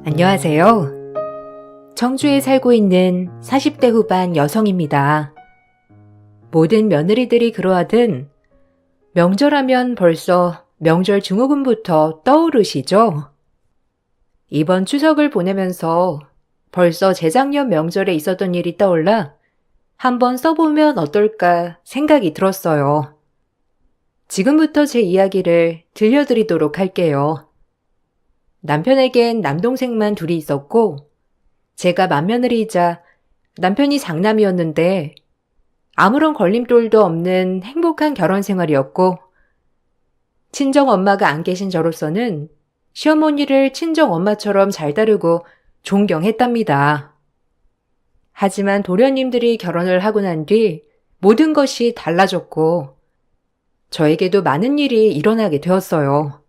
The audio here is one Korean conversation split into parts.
안녕하세요. 청주에 살고 있는 40대 후반 여성입니다. 모든 며느리들이 그러하듯 명절하면 벌써 명절 증후군부터 떠오르시죠? 이번 추석을 보내면서 벌써 재작년 명절에 있었던 일이 떠올라 한번 써보면 어떨까 생각이 들었어요. 지금부터 제 이야기를 들려드리도록 할게요. 남편에겐 남동생만 둘이 있었고 제가 맏며느리이자 남편이 장남이었는데 아무런 걸림돌도 없는 행복한 결혼 생활이었고 친정엄마가 안 계신 저로서는 시어머니를 친정엄마처럼 잘 다루고 존경했답니다. 하지만 도련님들이 결혼을 하고 난 뒤 모든 것이 달라졌고 저에게도 많은 일이 일어나게 되었어요.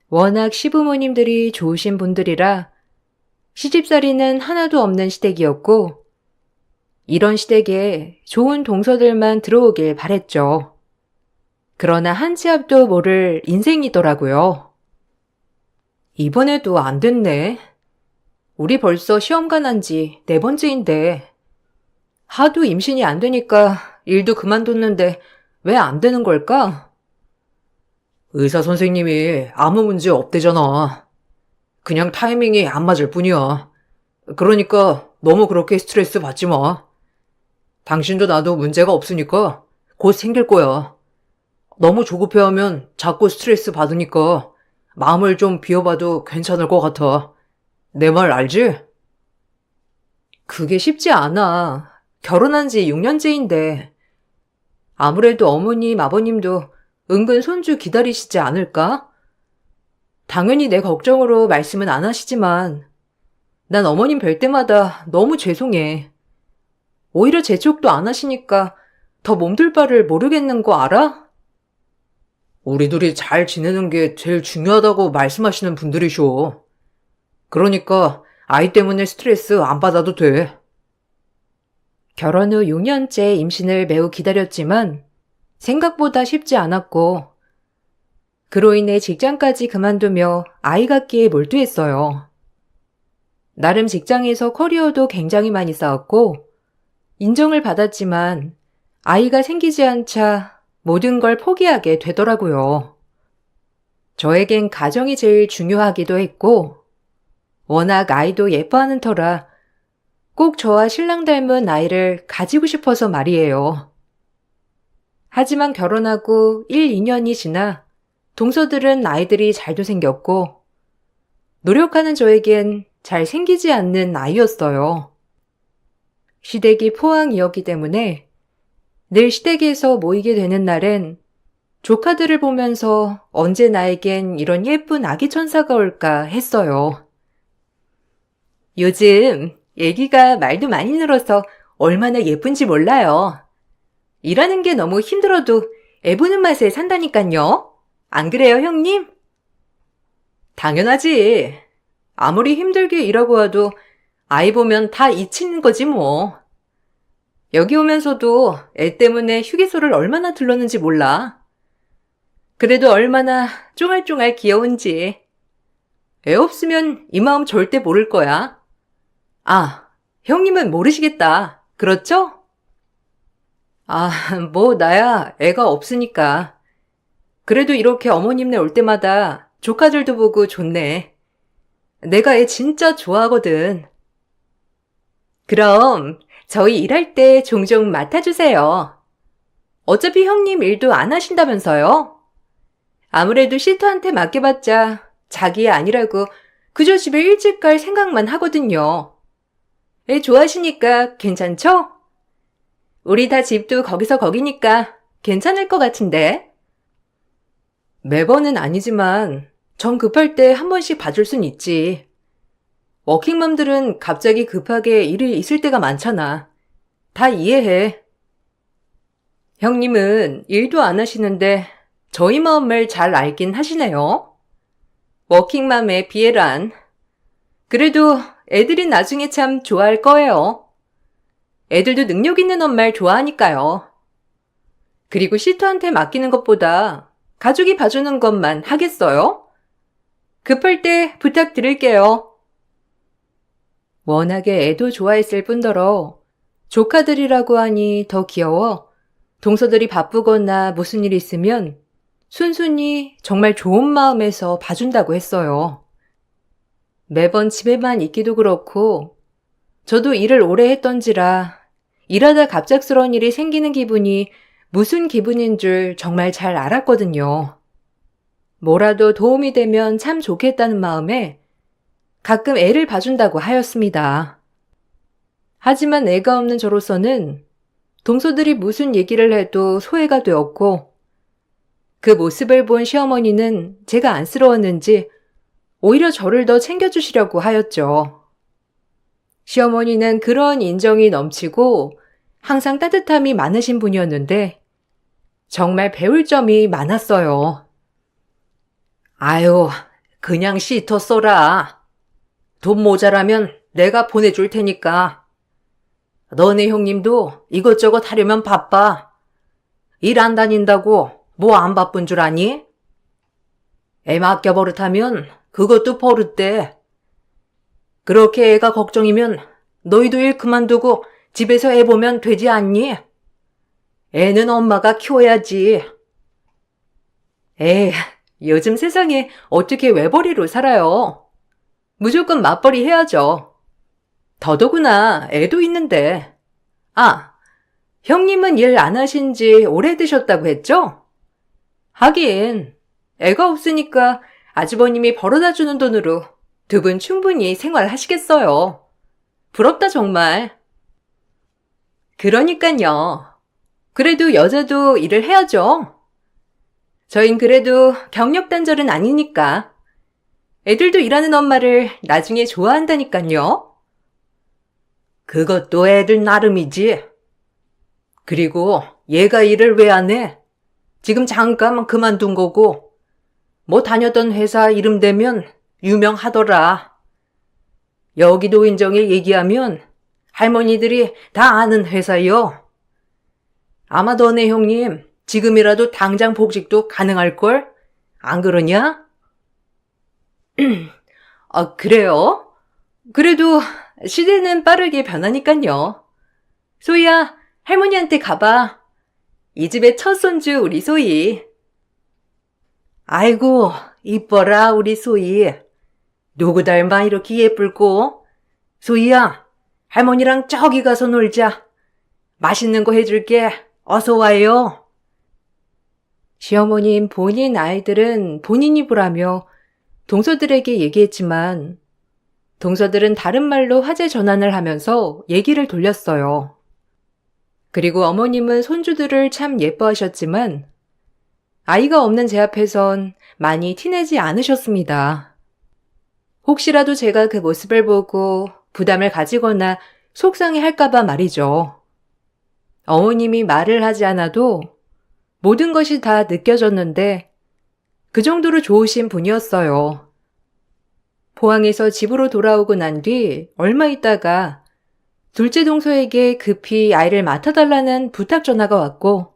워낙 시부모님들이 좋으신 분들이라 시집살이는 하나도 없는 시댁이었고 이런 시댁에 좋은 동서들만 들어오길 바랬죠. 그러나 한 치 앞도 모를 인생이더라고요. 이번에도 안 됐네. 우리 벌써 시험관 한 지 4번째인데 하도 임신이 안 되니까 일도 그만뒀는데 왜 안 되는 걸까? 의사 선생님이 아무 문제 없대잖아. 그냥 타이밍이 안 맞을 뿐이야. 그러니까 너무 그렇게 스트레스 받지 마. 당신도 나도 문제가 없으니까 곧 생길 거야. 너무 조급해하면 자꾸 스트레스 받으니까 마음을 좀 비워봐도 괜찮을 것 같아. 내 말 알지? 그게 쉽지 않아. 결혼한 지 6년째인데 아무래도 어머님, 아버님도 은근 손주 기다리시지 않을까? 당연히 내 걱정으로 말씀은 안 하시지만 난 어머님 뵐 때마다 너무 죄송해. 오히려 재촉도 안 하시니까 더 몸둘 바를 모르겠는 거 알아? 우리 둘이 잘 지내는 게 제일 중요하다고 말씀하시는 분들이셔. 그러니까 아이 때문에 스트레스 안 받아도 돼. 결혼 후 6년째 임신을 매우 기다렸지만 생각보다 쉽지 않았고 그로 인해 직장까지 그만두며 아이 갖기에 몰두했어요. 나름 직장에서 커리어도 굉장히 많이 쌓았고 인정을 받았지만 아이가 생기지 않자 모든 걸 포기하게 되더라고요. 저에겐 가정이 제일 중요하기도 했고 워낙 아이도 예뻐하는 터라 꼭 저와 신랑 닮은 아이를 가지고 싶어서 말이에요. 하지만 결혼하고 1, 2년이 지나 동서들은 아이들이 잘도 생겼고 노력하는 저에겐 잘 생기지 않는 아이였어요. 시댁이 포항이었기 때문에 늘 시댁에서 모이게 되는 날엔 조카들을 보면서 언제 나에겐 이런 예쁜 아기 천사가 올까 했어요. 요즘 애기가 말도 많이 늘어서 얼마나 예쁜지 몰라요. 일하는 게 너무 힘들어도 애 보는 맛에 산다니깐요. 안 그래요, 형님? 당연하지. 아무리 힘들게 일하고 와도 아이 보면 다 잊히는 거지 뭐. 여기 오면서도 애 때문에 휴게소를 얼마나 들렀는지 몰라. 그래도 얼마나 쫑알쫑알 귀여운지. 애 없으면 이 마음 절대 모를 거야. 아, 형님은 모르시겠다. 그렇죠? 아, 뭐 나야 애가 없으니까. 그래도 이렇게 어머님네 올 때마다 조카들도 보고 좋네. 내가 애 진짜 좋아하거든. 그럼 저희 일할 때 종종 맡아주세요. 어차피 형님 일도 안 하신다면서요? 아무래도 시터한테 맡겨봤자 자기 애 아니라고 그저 집에 일찍 갈 생각만 하거든요. 애 좋아하시니까 괜찮죠? 우리 다 집도 거기서 거기니까 괜찮을 것 같은데. 매번은 아니지만 정 급할 때 한 번씩 봐줄 순 있지. 워킹맘들은 갑자기 급하게 일이 있을 때가 많잖아. 다 이해해. 형님은 일도 안 하시는데 저희 마음을 잘 알긴 하시네요. 워킹맘의 비애란. 그래도 애들이 나중에 참 좋아할 거예요. 애들도 능력 있는 엄마를 좋아하니까요. 그리고 시터한테 맡기는 것보다 가족이 봐주는 것만 하겠어요? 급할 때 부탁드릴게요. 워낙에 애도 좋아했을 뿐더러 조카들이라고 하니 더 귀여워 동서들이 바쁘거나 무슨 일 있으면 순순히 정말 좋은 마음에서 봐준다고 했어요. 매번 집에만 있기도 그렇고 저도 일을 오래 했던지라 일하다 갑작스러운 일이 생기는 기분이 무슨 기분인 줄 정말 잘 알았거든요. 뭐라도 도움이 되면 참 좋겠다는 마음에 가끔 애를 봐준다고 하였습니다. 하지만 애가 없는 저로서는 동서들이 무슨 얘기를 해도 소외가 되었고 그 모습을 본 시어머니는 제가 안쓰러웠는지 오히려 저를 더 챙겨주시려고 하였죠. 시어머니는 그런 인정이 넘치고 항상 따뜻함이 많으신 분이었는데 정말 배울 점이 많았어요. 아유, 그냥 씻어 써라. 돈 모자라면 내가 보내줄 테니까. 너네 형님도 이것저것 하려면 바빠. 일 안 다닌다고 뭐 안 바쁜 줄 아니? 애 맡겨 버릇하면 그것도 버릇돼. 그렇게 애가 걱정이면 너희도 일 그만두고 집에서 애 보면 되지 않니? 애는 엄마가 키워야지. 에이, 요즘 세상에 어떻게 외벌이로 살아요. 무조건 맞벌이 해야죠. 더더구나 애도 있는데. 아, 형님은 일 안 하신 지 오래되셨다고 했죠? 하긴 애가 없으니까 아주버님이 벌어다 주는 돈으로 두 분 충분히 생활하시겠어요. 부럽다 정말. 그러니깐요. 그래도 여자도 일을 해야죠. 저흰 그래도 경력 단절은 아니니까. 애들도 일하는 엄마를 나중에 좋아한다니깐요. 그것도 애들 나름이지. 그리고 얘가 일을 왜 안 해? 지금 잠깐 그만둔 거고 뭐 다녔던 회사 이름 대면 유명하더라. 여기 노인정에 얘기하면 할머니들이 다 아는 회사요. 아마 너네 형님 지금이라도 당장 복직도 가능할걸? 안 그러냐? 아, 그래요? 그래도 시대는 빠르게 변하니깐요. 소희야, 할머니한테 가봐. 이 집의 첫 손주 우리 소희. 아이고, 이뻐라 우리 소희. 누구 닮아 이렇게 예쁠꼬? 소희야, 할머니랑 저기 가서 놀자. 맛있는 거 해줄게. 어서 와요. 시어머님 본인 아이들은 본인이 보라며 동서들에게 얘기했지만 동서들은 다른 말로 화제 전환을 하면서 얘기를 돌렸어요. 그리고 어머님은 손주들을 참 예뻐하셨지만 아이가 없는 제 앞에선 많이 티내지 않으셨습니다. 혹시라도 제가 그 모습을 보고 부담을 가지거나 속상해 할까봐 말이죠. 어머님이 말을 하지 않아도 모든 것이 다 느껴졌는데 그 정도로 좋으신 분이었어요. 포항에서 집으로 돌아오고 난 뒤 얼마 있다가 둘째 동서에게 급히 아이를 맡아달라는 부탁 전화가 왔고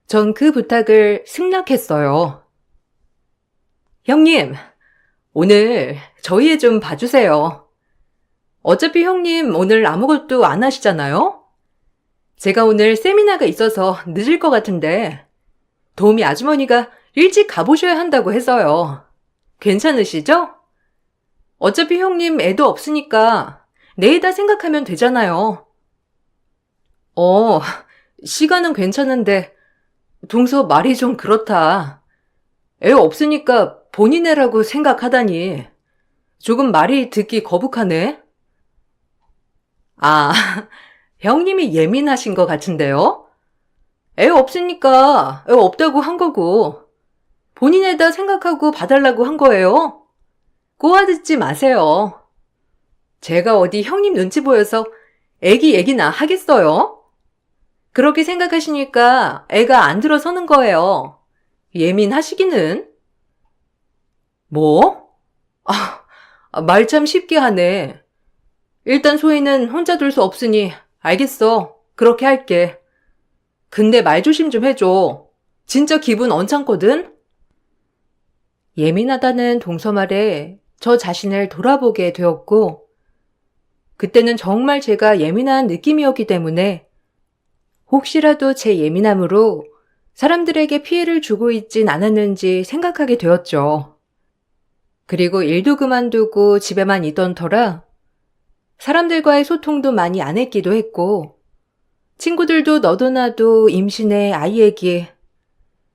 전 그 부탁을 승낙했어요. 형님, 오늘 저희 애 좀 봐주세요. 어차피 형님 오늘 아무것도 안 하시잖아요? 제가 오늘 세미나가 있어서 늦을 것 같은데 도우미 아주머니가 일찍 가보셔야 한다고 해서요. 괜찮으시죠? 어차피 형님 애도 없으니까 내일다 생각하면 되잖아요. 시간은 괜찮은데 동서 말이 좀 그렇다. 애 없으니까 본인 애라고 생각하다니. 조금 말이 듣기 거북하네. 아, 형님이 예민하신 것 같은데요? 애 없으니까 애 없다고 한 거고 본인 애다 생각하고 봐달라고 한 거예요. 꼬아듣지 마세요. 제가 어디 형님 눈치 보여서 애기 얘기나 하겠어요? 그렇게 생각하시니까 애가 안 들어서는 거예요. 예민하시기는. 뭐? 말 참 쉽게 하네. 일단 소희는 혼자 둘 수 없으니 알겠어. 그렇게 할게. 근데 말 조심 좀 해줘. 진짜 기분 언짢거든? 예민하다는 동서 말에 저 자신을 돌아보게 되었고 그때는 정말 제가 예민한 느낌이었기 때문에 혹시라도 제 예민함으로 사람들에게 피해를 주고 있진 않았는지 생각하게 되었죠. 그리고 일도 그만두고 집에만 있던 터라 사람들과의 소통도 많이 안 했기도 했고 친구들도 너도나도 임신해 아이 얘기에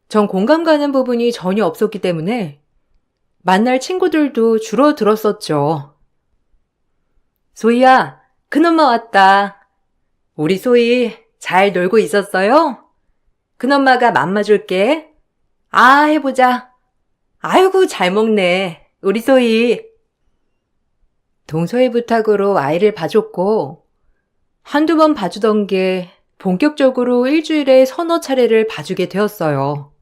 전 공감 가는 부분이 전혀 없었기 때문에 만날 친구들도 줄어들었었죠. 소희야, 큰엄마 왔다. 우리 소희 잘 놀고 있었어요? 큰엄마가 맘마 줄게. 아, 해보자. 아이고, 잘 먹네. 우리 소희. 동서의 부탁으로 아이를 봐줬고 한두 번 봐주던 게 본격적으로 일주일에 서너 차례를 봐주게 되었어요.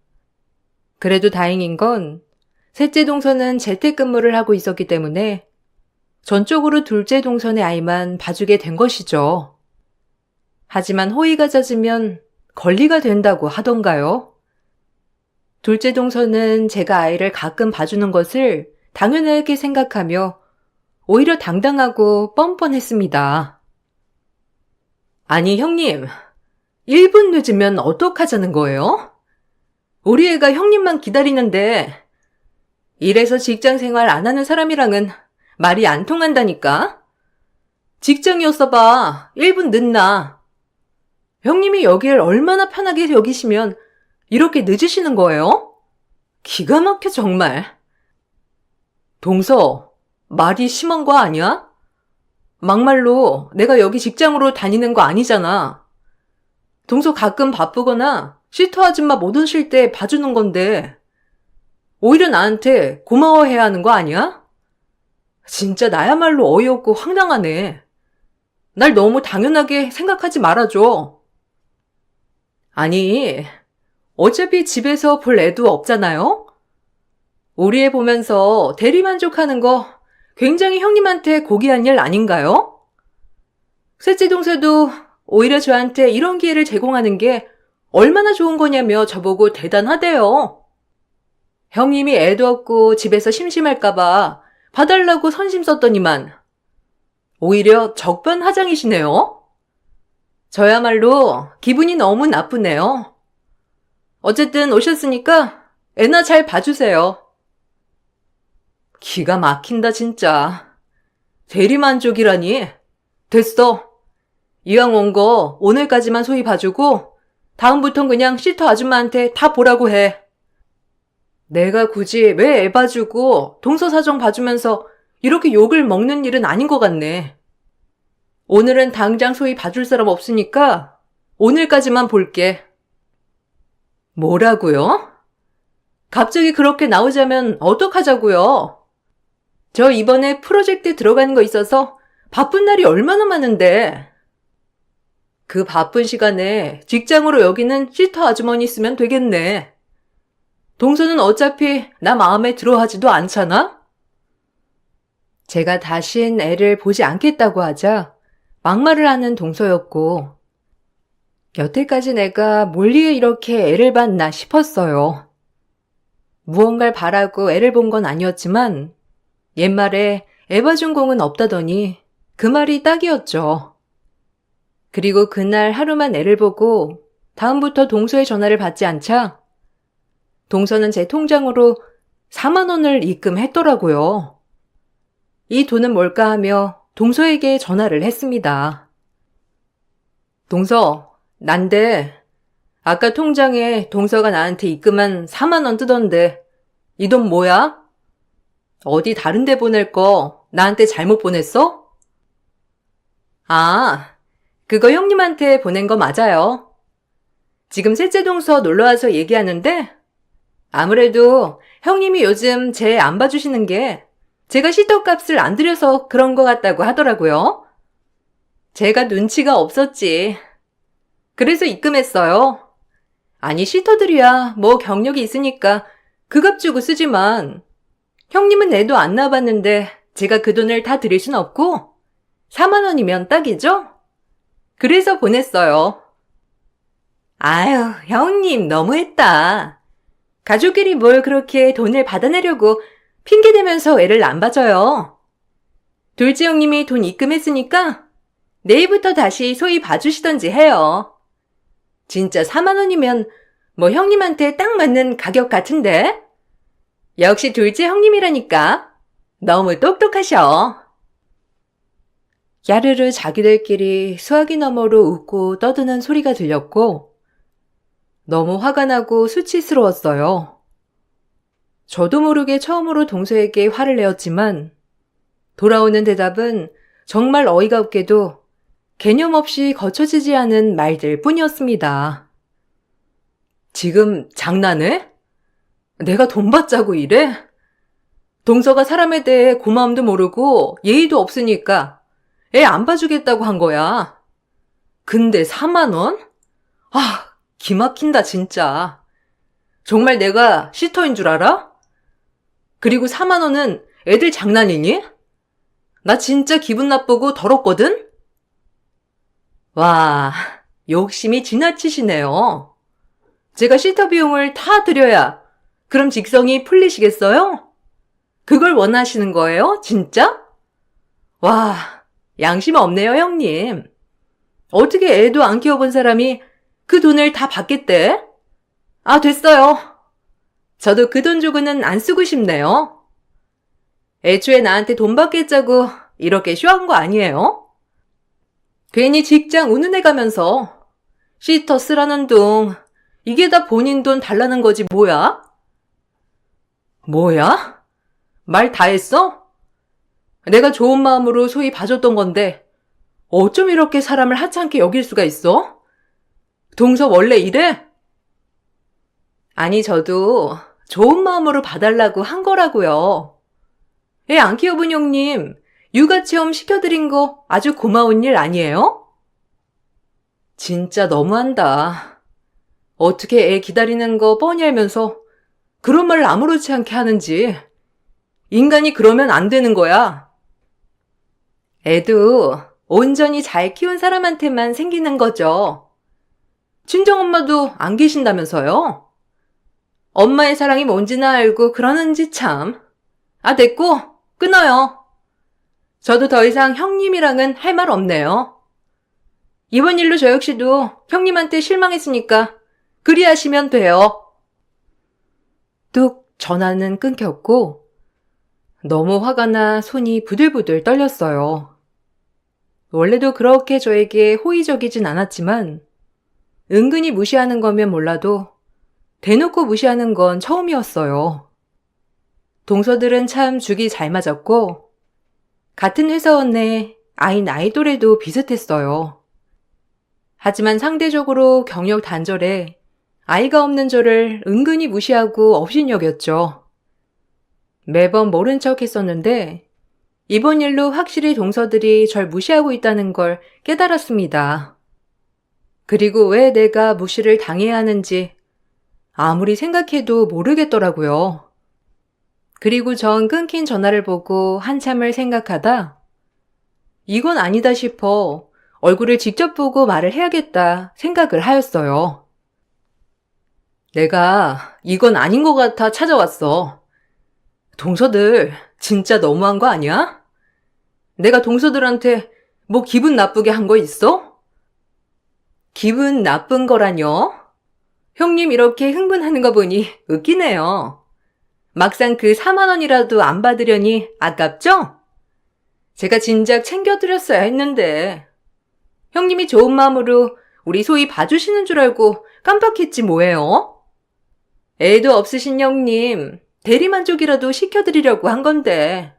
그래도 다행인 건 셋째 동서는 재택근무를 하고 있었기 때문에 전적으로 둘째 동선의 아이만 봐주게 된 것이죠. 하지만 호의가 잦으면 권리가 된다고 하던가요? 둘째 동서는 제가 아이를 가끔 봐주는 것을 당연하게 생각하며 오히려 당당하고 뻔뻔했습니다. 아니 형님, 1분 늦으면 어떡하자는 거예요? 우리 애가 형님만 기다리는데 이래서 직장 생활 안 하는 사람이랑은 말이 안 통한다니까? 직장이었어 봐. 1분 늦나. 형님이 여길 얼마나 편하게 여기시면 이렇게 늦으시는 거예요? 기가 막혀 정말. 동서, 말이 심한 거 아니야? 막말로 내가 여기 직장으로 다니는 거 아니잖아. 동서 가끔 바쁘거나 시터 아줌마 못 오실 때 봐주는 건데 오히려 나한테 고마워해야 하는 거 아니야? 진짜 나야말로 어이없고 황당하네. 날 너무 당연하게 생각하지 말아줘. 아니, 어차피 집에서 볼 애도 없잖아요? 우리 애 보면서 대리만족하는 거 굉장히 형님한테 고귀한 일 아닌가요? 셋째 동서도 오히려 저한테 이런 기회를 제공하는 게 얼마나 좋은 거냐며 저보고 대단하대요. 형님이 애도 없고 집에서 심심할까봐 봐달라고 선심 썼더니만 오히려 적반하장이시네요. 저야말로 기분이 너무 나쁘네요. 어쨌든 오셨으니까 애나 잘 봐주세요. 기가 막힌다 진짜. 대리만족이라니. 됐어. 이왕 온 거 오늘까지만 소위 봐주고 다음부턴 그냥 시터 아줌마한테 다 보라고 해. 내가 굳이 왜 애 봐주고 동서 사정 봐주면서 이렇게 욕을 먹는 일은 아닌 것 같네. 오늘은 당장 소위 봐줄 사람 없으니까 오늘까지만 볼게. 뭐라고요? 갑자기 그렇게 나오자면 어떡하자고요? 저 이번에 프로젝트 들어가는 거 있어서 바쁜 날이 얼마나 많은데. 그 바쁜 시간에 직장으로 여기는 시터 아주머니 쓰면 되겠네. 동서는 어차피 나 마음에 들어 하지도 않잖아? 제가 다신 애를 보지 않겠다고 하자 막말을 하는 동서였고 여태까지 내가 뭘 위해 이렇게 애를 봤나 싶었어요. 무언가를 바라고 애를 본 건 아니었지만 옛말에 애 봐준 공은 없다더니 그 말이 딱이었죠. 그리고 그날 하루만 애를 보고 다음부터 동서의 전화를 받지 않자 동서는 제 통장으로 4만 원을 입금했더라고요. 이 돈은 뭘까 하며 동서에게 전화를 했습니다. 동서, 난데 아까 통장에 동서가 나한테 입금한 4만 원 뜨던데 이 돈 뭐야? 어디 다른 데 보낼 거 나한테 잘못 보냈어? 아, 그거 형님한테 보낸 거 맞아요. 지금 셋째 동서 놀러와서 얘기하는데 아무래도 형님이 요즘 제 안 봐주시는 게 제가 시터값을 안 들여서 그런 것 같다고 하더라고요. 제가 눈치가 없었지. 그래서 입금했어요. 아니 시터들이야 뭐 경력이 있으니까 그 값 주고 쓰지만 형님은 애도 안 낳아봤는데 제가 그 돈을 다 드릴 순 없고 4만 원이면 딱이죠? 그래서 보냈어요. 아유, 형님 너무했다. 가족끼리 뭘 그렇게 돈을 받아내려고 핑계대면서 애를 안 봐줘요. 둘째 형님이 돈 입금했으니까 내일부터 다시 소희 봐주시던지 해요. 진짜 4만 원이면 뭐 형님한테 딱 맞는 가격 같은데? 역시 둘째 형님이라니까. 너무 똑똑하셔. 야르르 자기들끼리 수화기 너머로 웃고 떠드는 소리가 들렸고 너무 화가 나고 수치스러웠어요. 저도 모르게 처음으로 동서에게 화를 내었지만 돌아오는 대답은 정말 어이가 없게도 개념 없이 거쳐지지 않은 말들 뿐이었습니다. 지금 장난해? 내가 돈 받자고 이래? 동서가 사람에 대해 고마움도 모르고 예의도 없으니까 애 안 봐주겠다고 한 거야. 근데 4만 원? 아, 기막힌다 진짜. 정말 내가 시터인 줄 알아? 그리고 4만 원은 애들 장난이니? 나 진짜 기분 나쁘고 더럽거든? 와, 욕심이 지나치시네요. 제가 시터 비용을 다 드려야 그럼 직성이 풀리시겠어요? 그걸 원하시는 거예요? 진짜? 와, 양심 없네요, 형님. 어떻게 애도 안 키워본 사람이 그 돈을 다 받겠대? 아, 됐어요. 저도 그 돈 주고는 안 쓰고 싶네요. 애초에 나한테 돈 받겠자고 이렇게 쇼한 거 아니에요? 괜히 직장 운운해 가면서 시터 쓰라는 둥, 이게 다 본인 돈 달라는 거지 뭐야? 뭐야? 말 다 했어? 내가 좋은 마음으로 소위 봐줬던 건데 어쩜 이렇게 사람을 하찮게 여길 수가 있어? 동서 원래 이래? 아니 저도 좋은 마음으로 봐달라고 한 거라고요. 애 안 키워본 형님 육아체험 시켜드린 거 아주 고마운 일 아니에요? 진짜 너무한다. 어떻게 애 기다리는 거 뻔히 알면서 그런 말을 아무렇지 않게 하는지. 인간이 그러면 안 되는 거야. 애도 온전히 잘 키운 사람한테만 생기는 거죠. 친정엄마도 안 계신다면서요? 엄마의 사랑이 뭔지나 알고 그러는지 참. 아, 됐고 끊어요. 저도 더 이상 형님이랑은 할 말 없네요. 이번 일로 저 역시도 형님한테 실망했으니까 그리하시면 돼요. 뚝 전화는 끊겼고 너무 화가 나 손이 부들부들 떨렸어요. 원래도 그렇게 저에게 호의적이진 않았지만 은근히 무시하는 거면 몰라도 대놓고 무시하는 건 처음이었어요. 동서들은 참 죽이 잘 맞았고 같은 회사원 내 아이 나이 또래도 비슷했어요. 하지만 상대적으로 경력 단절에 아이가 없는 저를 은근히 무시하고 업신여겼죠. 매번 모른 척 했었는데 이번 일로 확실히 동서들이 절 무시하고 있다는 걸 깨달았습니다. 그리고 왜 내가 무시를 당해야 하는지 아무리 생각해도 모르겠더라고요. 그리고 전 끊긴 전화를 보고 한참을 생각하다 이건 아니다 싶어 얼굴을 직접 보고 말을 해야겠다 생각을 하였어요. 내가 이건 아닌 것 같아 찾아왔어. 동서들 진짜 너무한 거 아니야? 내가 동서들한테 뭐 기분 나쁘게 한 거 있어? 기분 나쁜 거라뇨? 형님 이렇게 흥분하는 거 보니 웃기네요. 막상 그 4만 원이라도 안 받으려니 아깝죠? 제가 진작 챙겨드렸어야 했는데 형님이 좋은 마음으로 우리 소희 봐주시는 줄 알고 깜빡했지 뭐예요? 애도 없으신 형님 대리만족이라도 시켜드리려고 한 건데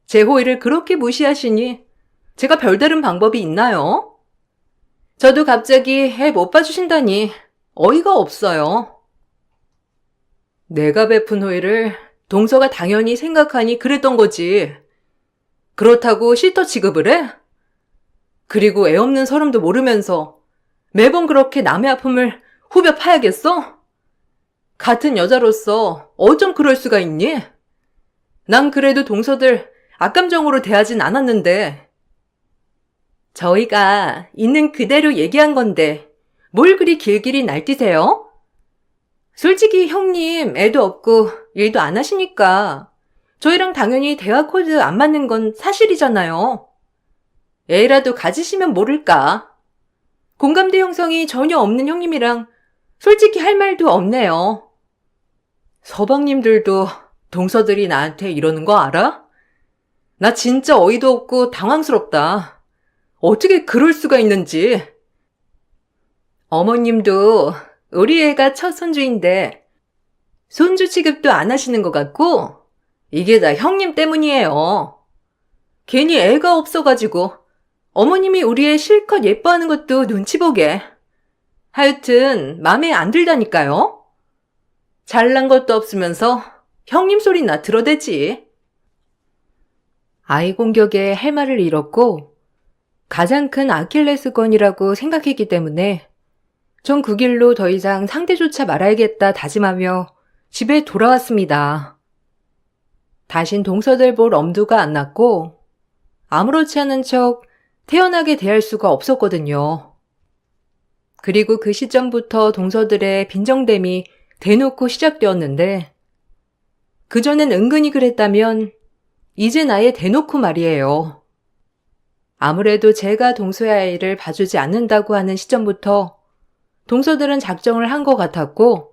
제 호의를 그렇게 무시하시니 제가 별다른 방법이 있나요? 저도 갑자기 애 못 봐주신다니 어이가 없어요. 내가 베푼 호의를 동서가 당연히 생각하니 그랬던 거지. 그렇다고 시터 취급을 해? 그리고 애 없는 서름도 모르면서 매번 그렇게 남의 아픔을 후벼 파야겠어? 같은 여자로서 어쩜 그럴 수가 있니? 난 그래도 동서들 악감정으로 대하진 않았는데. 저희가 있는 그대로 얘기한 건데 뭘 그리 길길이 날뛰세요? 솔직히 형님 애도 없고 일도 안 하시니까 저희랑 당연히 대화 코드 안 맞는 건 사실이잖아요. 애라도 가지시면 모를까. 공감대 형성이 전혀 없는 형님이랑 솔직히 할 말도 없네요. 서방님들도 동서들이 나한테 이러는 거 알아? 나 진짜 어이도 없고 당황스럽다. 어떻게 그럴 수가 있는지. 어머님도 우리 애가 첫 손주인데 손주 취급도 안 하시는 것 같고 이게 다 형님 때문이에요. 괜히 애가 없어가지고 어머님이 우리 애 실컷 예뻐하는 것도 눈치 보게. 하여튼 맘에 안 들다니까요. 잘난 것도 없으면서 형님 소리나 들어대지. 아이 공격에 할 말을 잃었고 가장 큰 아킬레스건이라고 생각했기 때문에 전 그 길로 더 이상 상대조차 말아야겠다 다짐하며 집에 돌아왔습니다. 다신 동서들 볼 엄두가 안 났고 아무렇지 않은 척 태연하게 대할 수가 없었거든요. 그리고 그 시점부터 동서들의 빈정됨이 대놓고 시작되었는데 그전엔 은근히 그랬다면 이제 아예 대놓고 말이에요. 아무래도 제가 동서의 아이를 봐주지 않는다고 하는 시점부터 동서들은 작정을 한 것 같았고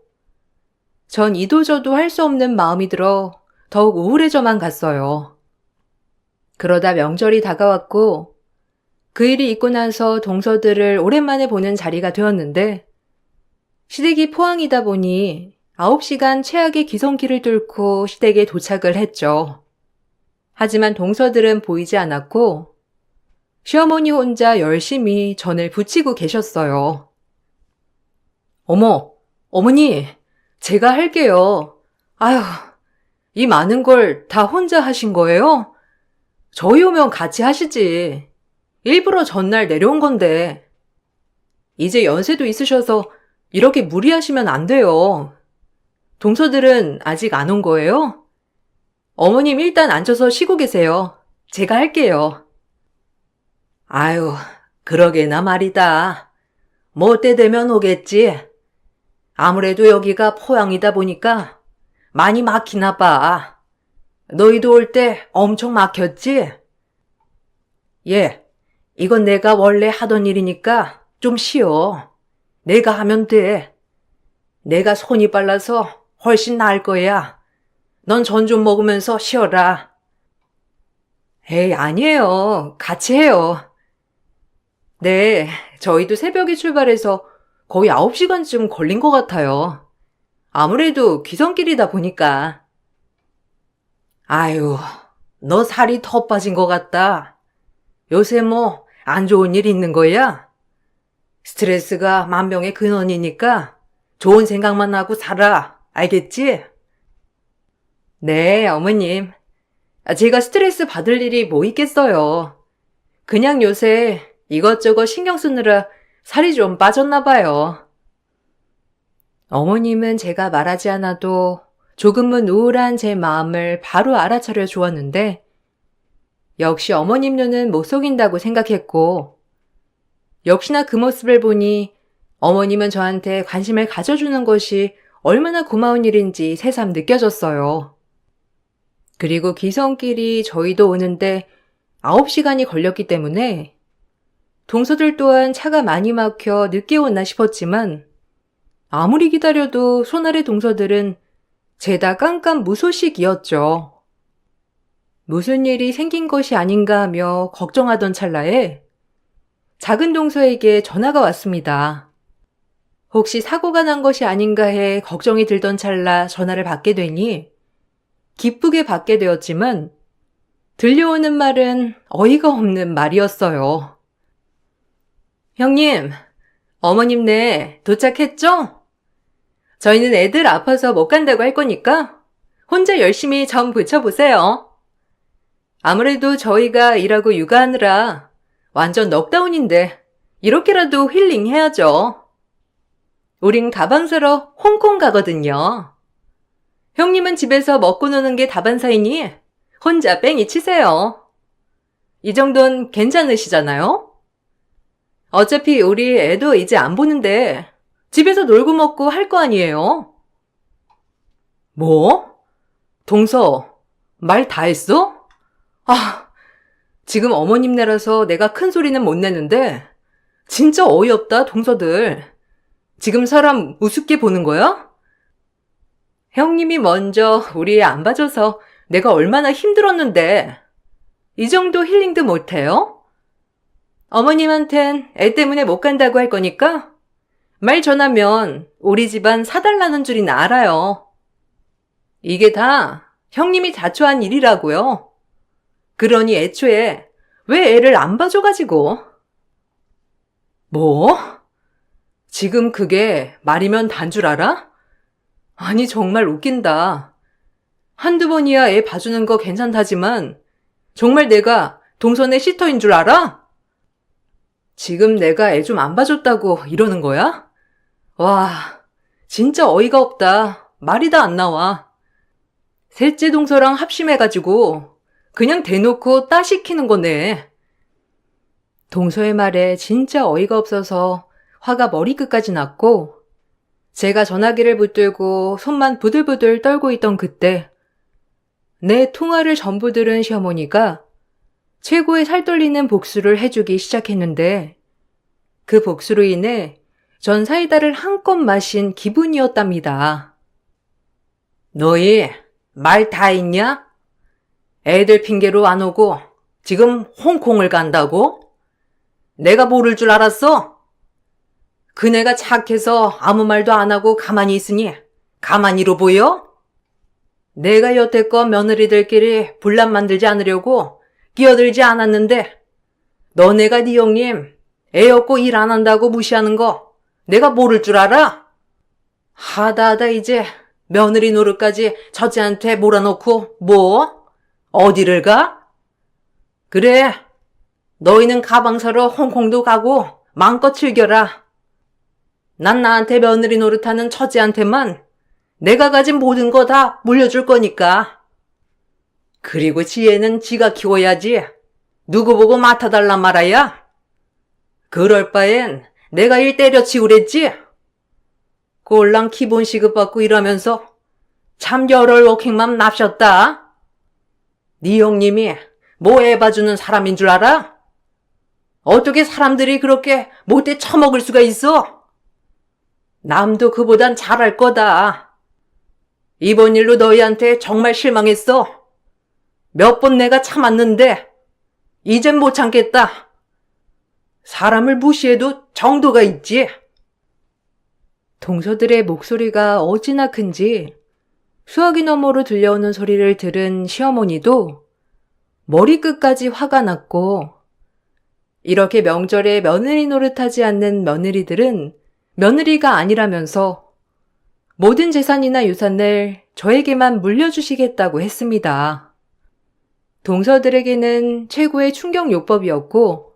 전 이도저도 할 수 없는 마음이 들어 더욱 우울해져만 갔어요. 그러다 명절이 다가왔고 그 일이 있고 나서 동서들을 오랜만에 보는 자리가 되었는데 시댁이 포항이다 보니 9시간 최악의 기성길을 뚫고 시댁에 도착을 했죠. 하지만 동서들은 보이지 않았고 시어머니 혼자 열심히 전을 부치고 계셨어요. 어머, 어머니, 제가 할게요. 아휴, 이 많은 걸 다 혼자 하신 거예요? 저희 오면 같이 하시지. 일부러 전날 내려온 건데. 이제 연세도 있으셔서 이렇게 무리하시면 안 돼요. 동서들은 아직 안 온 거예요? 어머님 일단 앉아서 쉬고 계세요. 제가 할게요. 아유, 그러게나 말이다. 뭐 때 되면 오겠지. 아무래도 여기가 포항이다 보니까 많이 막히나 봐. 너희도 올 때 엄청 막혔지? 예, 이건 내가 원래 하던 일이니까 좀 쉬어. 내가 하면 돼. 내가 손이 빨라서 훨씬 나을 거야. 넌 전 좀 먹으면서 쉬어라. 에이, 아니에요. 같이 해요. 네, 저희도 새벽에 출발해서 거의 9시간쯤 걸린 것 같아요. 아무래도 귀성길이다 보니까. 아유, 너 살이 더 빠진 것 같다. 요새 뭐 안 좋은 일 있는 거야? 스트레스가 만병의 근원이니까 좋은 생각만 하고 살아. 알겠지? 네, 어머님. 제가 스트레스 받을 일이 뭐 있겠어요. 그냥 요새 이것저것 신경 쓰느라 살이 좀 빠졌나 봐요. 어머님은 제가 말하지 않아도 조금은 우울한 제 마음을 바로 알아차려 주었는데 역시 어머님 눈은 못 속인다고 생각했고 역시나 그 모습을 보니 어머님은 저한테 관심을 가져주는 것이 얼마나 고마운 일인지 새삼 느껴졌어요. 그리고 기성길이 저희도 오는데 9시간이 걸렸기 때문에 동서들 또한 차가 많이 막혀 늦게 오나 싶었지만 아무리 기다려도 손아래 동서들은 죄다 깜깜무소식이었죠. 무슨 일이 생긴 것이 아닌가 하며 걱정하던 찰나에 작은 동서에게 전화가 왔습니다. 혹시 사고가 난 것이 아닌가 해 걱정이 들던 찰나 전화를 받게 되니 기쁘게 받게 되었지만 들려오는 말은 어이가 없는 말이었어요. 형님, 어머님네 도착했죠? 저희는 애들 아파서 못 간다고 할 거니까 혼자 열심히 점 붙여보세요. 아무래도 저희가 일하고 육아하느라 완전 넉다운인데 이렇게라도 힐링해야죠. 우린 가방 사러 홍콩 가거든요. 형님은 집에서 먹고 노는 게 다반사이니 혼자 뺑이 치세요. 이 정도는 괜찮으시잖아요? 어차피 우리 애도 이제 안 보는데 집에서 놀고 먹고 할 거 아니에요? 뭐? 동서, 말 다 했어? 아, 지금 어머님네라서 내가 큰 소리는 못 내는데 진짜 어이없다, 동서들. 지금 사람 우습게 보는 거야? 형님이 먼저 우리 애 안 봐줘서 내가 얼마나 힘들었는데 이 정도 힐링도 못해요? 어머님한텐 애 때문에 못 간다고 할 거니까 말 전하면 우리 집안 사달라는 줄이나 알아요. 이게 다 형님이 자초한 일이라고요. 그러니 애초에 왜 애를 안 봐줘가지고. 뭐? 지금 그게 말이면 단 줄 알아? 아니 정말 웃긴다. 한두 번이야 애 봐주는 거 괜찮다지만 정말 내가 동선의 시터인 줄 알아? 지금 내가 애 좀 안 봐줬다고 이러는 거야? 와, 진짜 어이가 없다. 말이 다 안 나와. 셋째 동서랑 합심해가지고 그냥 대놓고 따 시키는 거네. 동서의 말에 진짜 어이가 없어서 화가 머리끝까지 났고 제가 전화기를 붙들고 손만 부들부들 떨고 있던 그때 내 통화를 전부 들은 시어머니가 최고의 살떨리는 복수를 해주기 시작했는데 그 복수로 인해 전 사이다를 한껏 마신 기분이었답니다. 너희 말 다 했냐? 애들 핑계로 안 오고 지금 홍콩을 간다고? 내가 모를 줄 알았어? 그네가 착해서 아무 말도 안 하고 가만히 있으니 가만히로 보여? 내가 여태껏 며느리들끼리 분란 만들지 않으려고 끼어들지 않았는데 너네가 네 형님 애 없고 일 안 한다고 무시하는 거 내가 모를 줄 알아? 하다 이제 며느리 노릇까지 첫째한테 몰아놓고 뭐? 어디를 가? 그래, 너희는 가방 사러 홍콩도 가고 마음껏 즐겨라. 난 나한테 며느리 노릇하는 처제한테만 내가 가진 모든 거 다 물려줄 거니까. 그리고 지혜는 지가 키워야지. 누구 보고 맡아달란 말아야? 그럴 바엔 내가 일 때려치우랬지? 꼴랑 기본 시급 받고 일하면서 참 열흘 워킹맘 납셨다. 네 형님이 뭐 애 봐주는 사람인 줄 알아? 어떻게 사람들이 그렇게 못돼 처먹을 수가 있어? 남도 그보단 잘할 거다. 이번 일로 너희한테 정말 실망했어. 몇 번 내가 참았는데 이젠 못 참겠다. 사람을 무시해도 정도가 있지. 동서들의 목소리가 어찌나 큰지 수화기 너머로 들려오는 소리를 들은 시어머니도 머리끝까지 화가 났고 이렇게 명절에 며느리 노릇하지 않는 며느리들은 며느리가 아니라면서 모든 재산이나 유산을 저에게만 물려주시겠다고 했습니다. 동서들에게는 최고의 충격요법이었고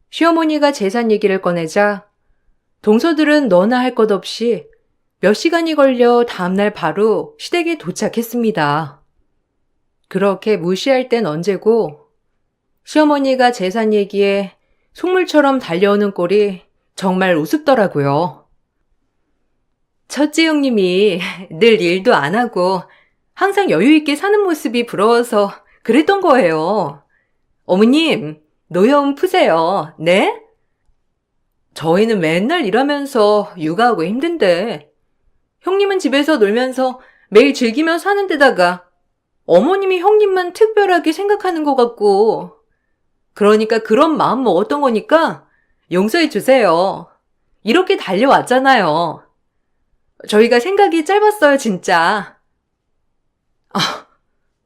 시어머니가 재산 얘기를 꺼내자 동서들은 너나 할 것 없이 몇 시간이 걸려 다음날 바로 시댁에 도착했습니다. 그렇게 무시할 땐 언제고 시어머니가 재산 얘기에 속물처럼 달려오는 꼴이 정말 우습더라고요. 첫째 형님이 늘 일도 안 하고 항상 여유 있게 사는 모습이 부러워서 그랬던 거예요. 어머님, 노여움 푸세요. 네? 저희는 맨날 일하면서 육아하고 힘든데 형님은 집에서 놀면서 매일 즐기며 사는 데다가 어머님이 형님만 특별하게 생각하는 것 같고 그러니까 그런 마음 먹었던 거니까 용서해 주세요. 이렇게 달려왔잖아요. 저희가 생각이 짧았어요, 진짜. 아,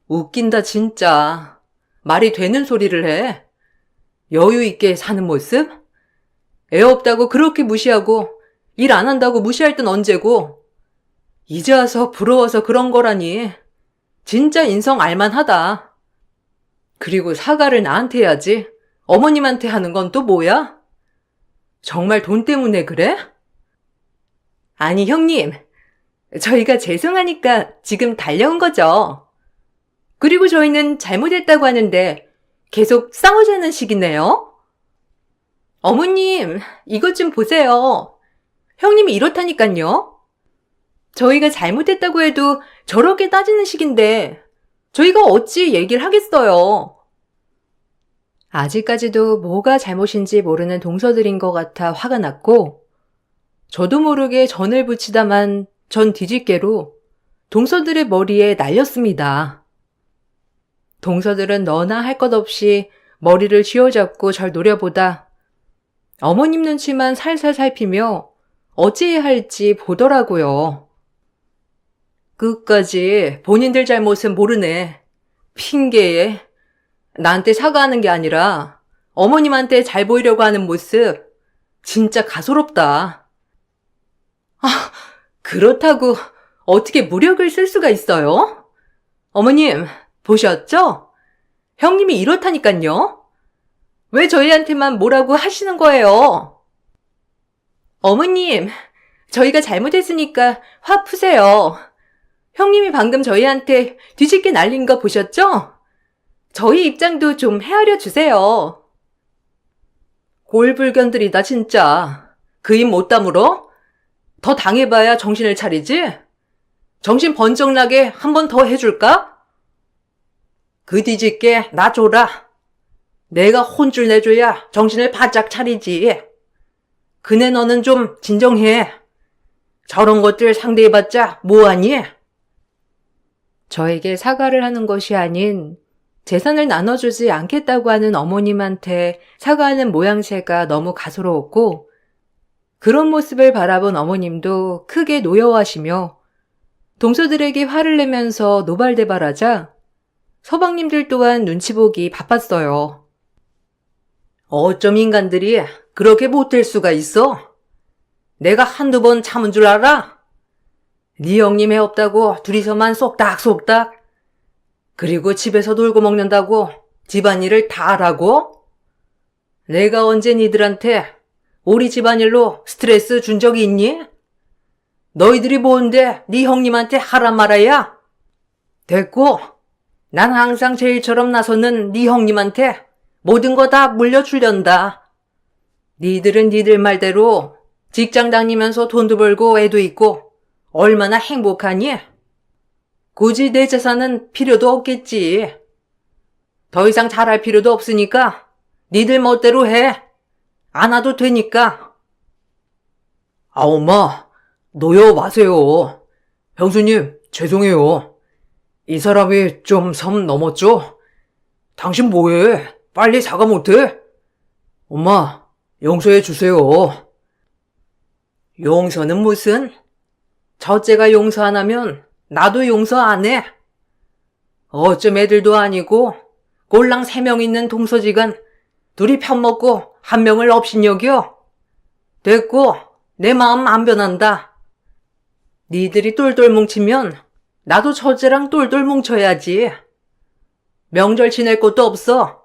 웃긴다, 진짜. 말이 되는 소리를 해. 여유 있게 사는 모습? 애 없다고 그렇게 무시하고 일 안 한다고 무시할 땐 언제고 이제 와서 부러워서 그런 거라니. 진짜 인성 알만하다. 그리고 사과를 나한테 해야지. 어머님한테 하는 건 또 뭐야? 정말 돈 때문에 그래? 아니 형님, 저희가 죄송하니까 지금 달려온 거죠. 그리고 저희는 잘못했다고 하는데 계속 싸우자는 식이네요. 어머님, 이것 좀 보세요. 형님이 이렇다니깐요. 저희가 잘못했다고 해도 저렇게 따지는 식인데 저희가 어찌 얘기를 하겠어요. 아직까지도 뭐가 잘못인지 모르는 동서들인 것 같아 화가 났고, 저도 모르게 전을 붙이다만 전 뒤집개로 동서들의 머리에 날렸습니다. 동서들은 너나 할 것 없이 머리를 쥐어잡고 절 노려보다 어머님 눈치만 살살 살피며 어찌해야 할지 보더라고요. 끝까지 본인들 잘못은 모르네. 핑계에. 나한테 사과하는 게 아니라 어머님한테 잘 보이려고 하는 모습 진짜 가소롭다. 그렇다고 어떻게 무력을 쓸 수가 있어요? 어머님, 보셨죠? 형님이 이렇다니깐요. 왜 저희한테만 뭐라고 하시는 거예요? 어머님, 저희가 잘못했으니까 화 푸세요. 형님이 방금 저희한테 뒤집게 날린 거 보셨죠? 저희 입장도 좀 헤아려 주세요. 골불견들이다 진짜. 그 입 못 다물어? 더 당해봐야 정신을 차리지? 정신 번쩍 나게 한 번 더 해줄까? 그 뒤집게 나 줘라. 내가 혼줄 내줘야 정신을 바짝 차리지. 그네 너는 좀 진정해. 저런 것들 상대해봤자 뭐하니? 저에게 사과를 하는 것이 아닌 재산을 나눠주지 않겠다고 하는 어머님한테 사과하는 모양새가 너무 가소로웠고, 그런 모습을 바라본 어머님도 크게 노여워하시며 동서들에게 화를 내면서 노발대발하자 서방님들 또한 눈치 보기 바빴어요. 어쩜 인간들이 그렇게 못될 수가 있어? 내가 한두 번 참은 줄 알아? 네 형님 애 없다고 둘이서만 쏙닥쏙닥. 그리고 집에서 놀고 먹는다고 집안일을 다 하라고? 내가 언제 니들한테 우리 집안일로 스트레스 준 적이 있니? 너희들이 뭔데 네 형님한테 하라 말아야? 됐고, 난 항상 제일처럼 나서는 네 형님한테 모든 거 다 물려주련다. 니들은 니들 말대로 직장 다니면서 돈도 벌고 애도 있고 얼마나 행복하니? 굳이 내 재산은 필요도 없겠지. 더 이상 잘할 필요도 없으니까 니들 멋대로 해. 안 와도 되니까. 엄마, 노여 마세요. 형수님, 죄송해요. 이 사람이 좀 선 넘었죠? 당신 뭐해? 빨리 사과 못해? 엄마, 용서해 주세요. 용서는 무슨? 첫째가 용서 안 하면 나도 용서 안 해. 어쩜 애들도 아니고 꼴랑 3명 있는 동서지간 둘이 편먹고 한 명을 업신여겨? 됐고, 내 마음 안 변한다. 니들이 똘똘 뭉치면 나도 첫째랑 똘똘 뭉쳐야지. 명절 지낼 곳도 없어.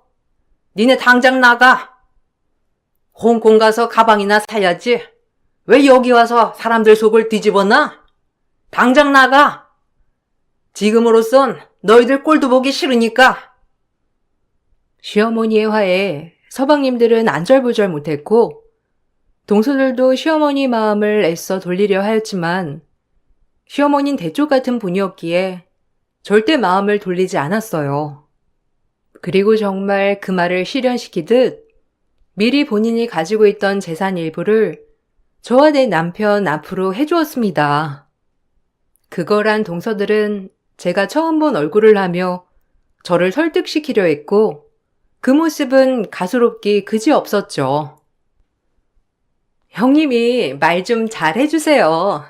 니네 당장 나가. 홍콩 가서 가방이나 사야지. 왜 여기 와서 사람들 속을 뒤집어놔? 당장 나가. 지금으로선 너희들 꼴도 보기 싫으니까. 시어머니의 화에 서방님들은 안절부절 못했고, 동서들도 시어머니 마음을 애써 돌리려 하였지만 시어머니는 대쪽 같은 분이었기에 절대 마음을 돌리지 않았어요. 그리고 정말 그 말을 실현시키듯 미리 본인이 가지고 있던 재산 일부를 저와 내 남편 앞으로 해주었습니다. 그거란 동서들은 제가 처음 본 얼굴을 하며 저를 설득시키려 했고, 그 모습은 가소롭기 그지없었죠. 형님이 말 좀 잘 해주세요.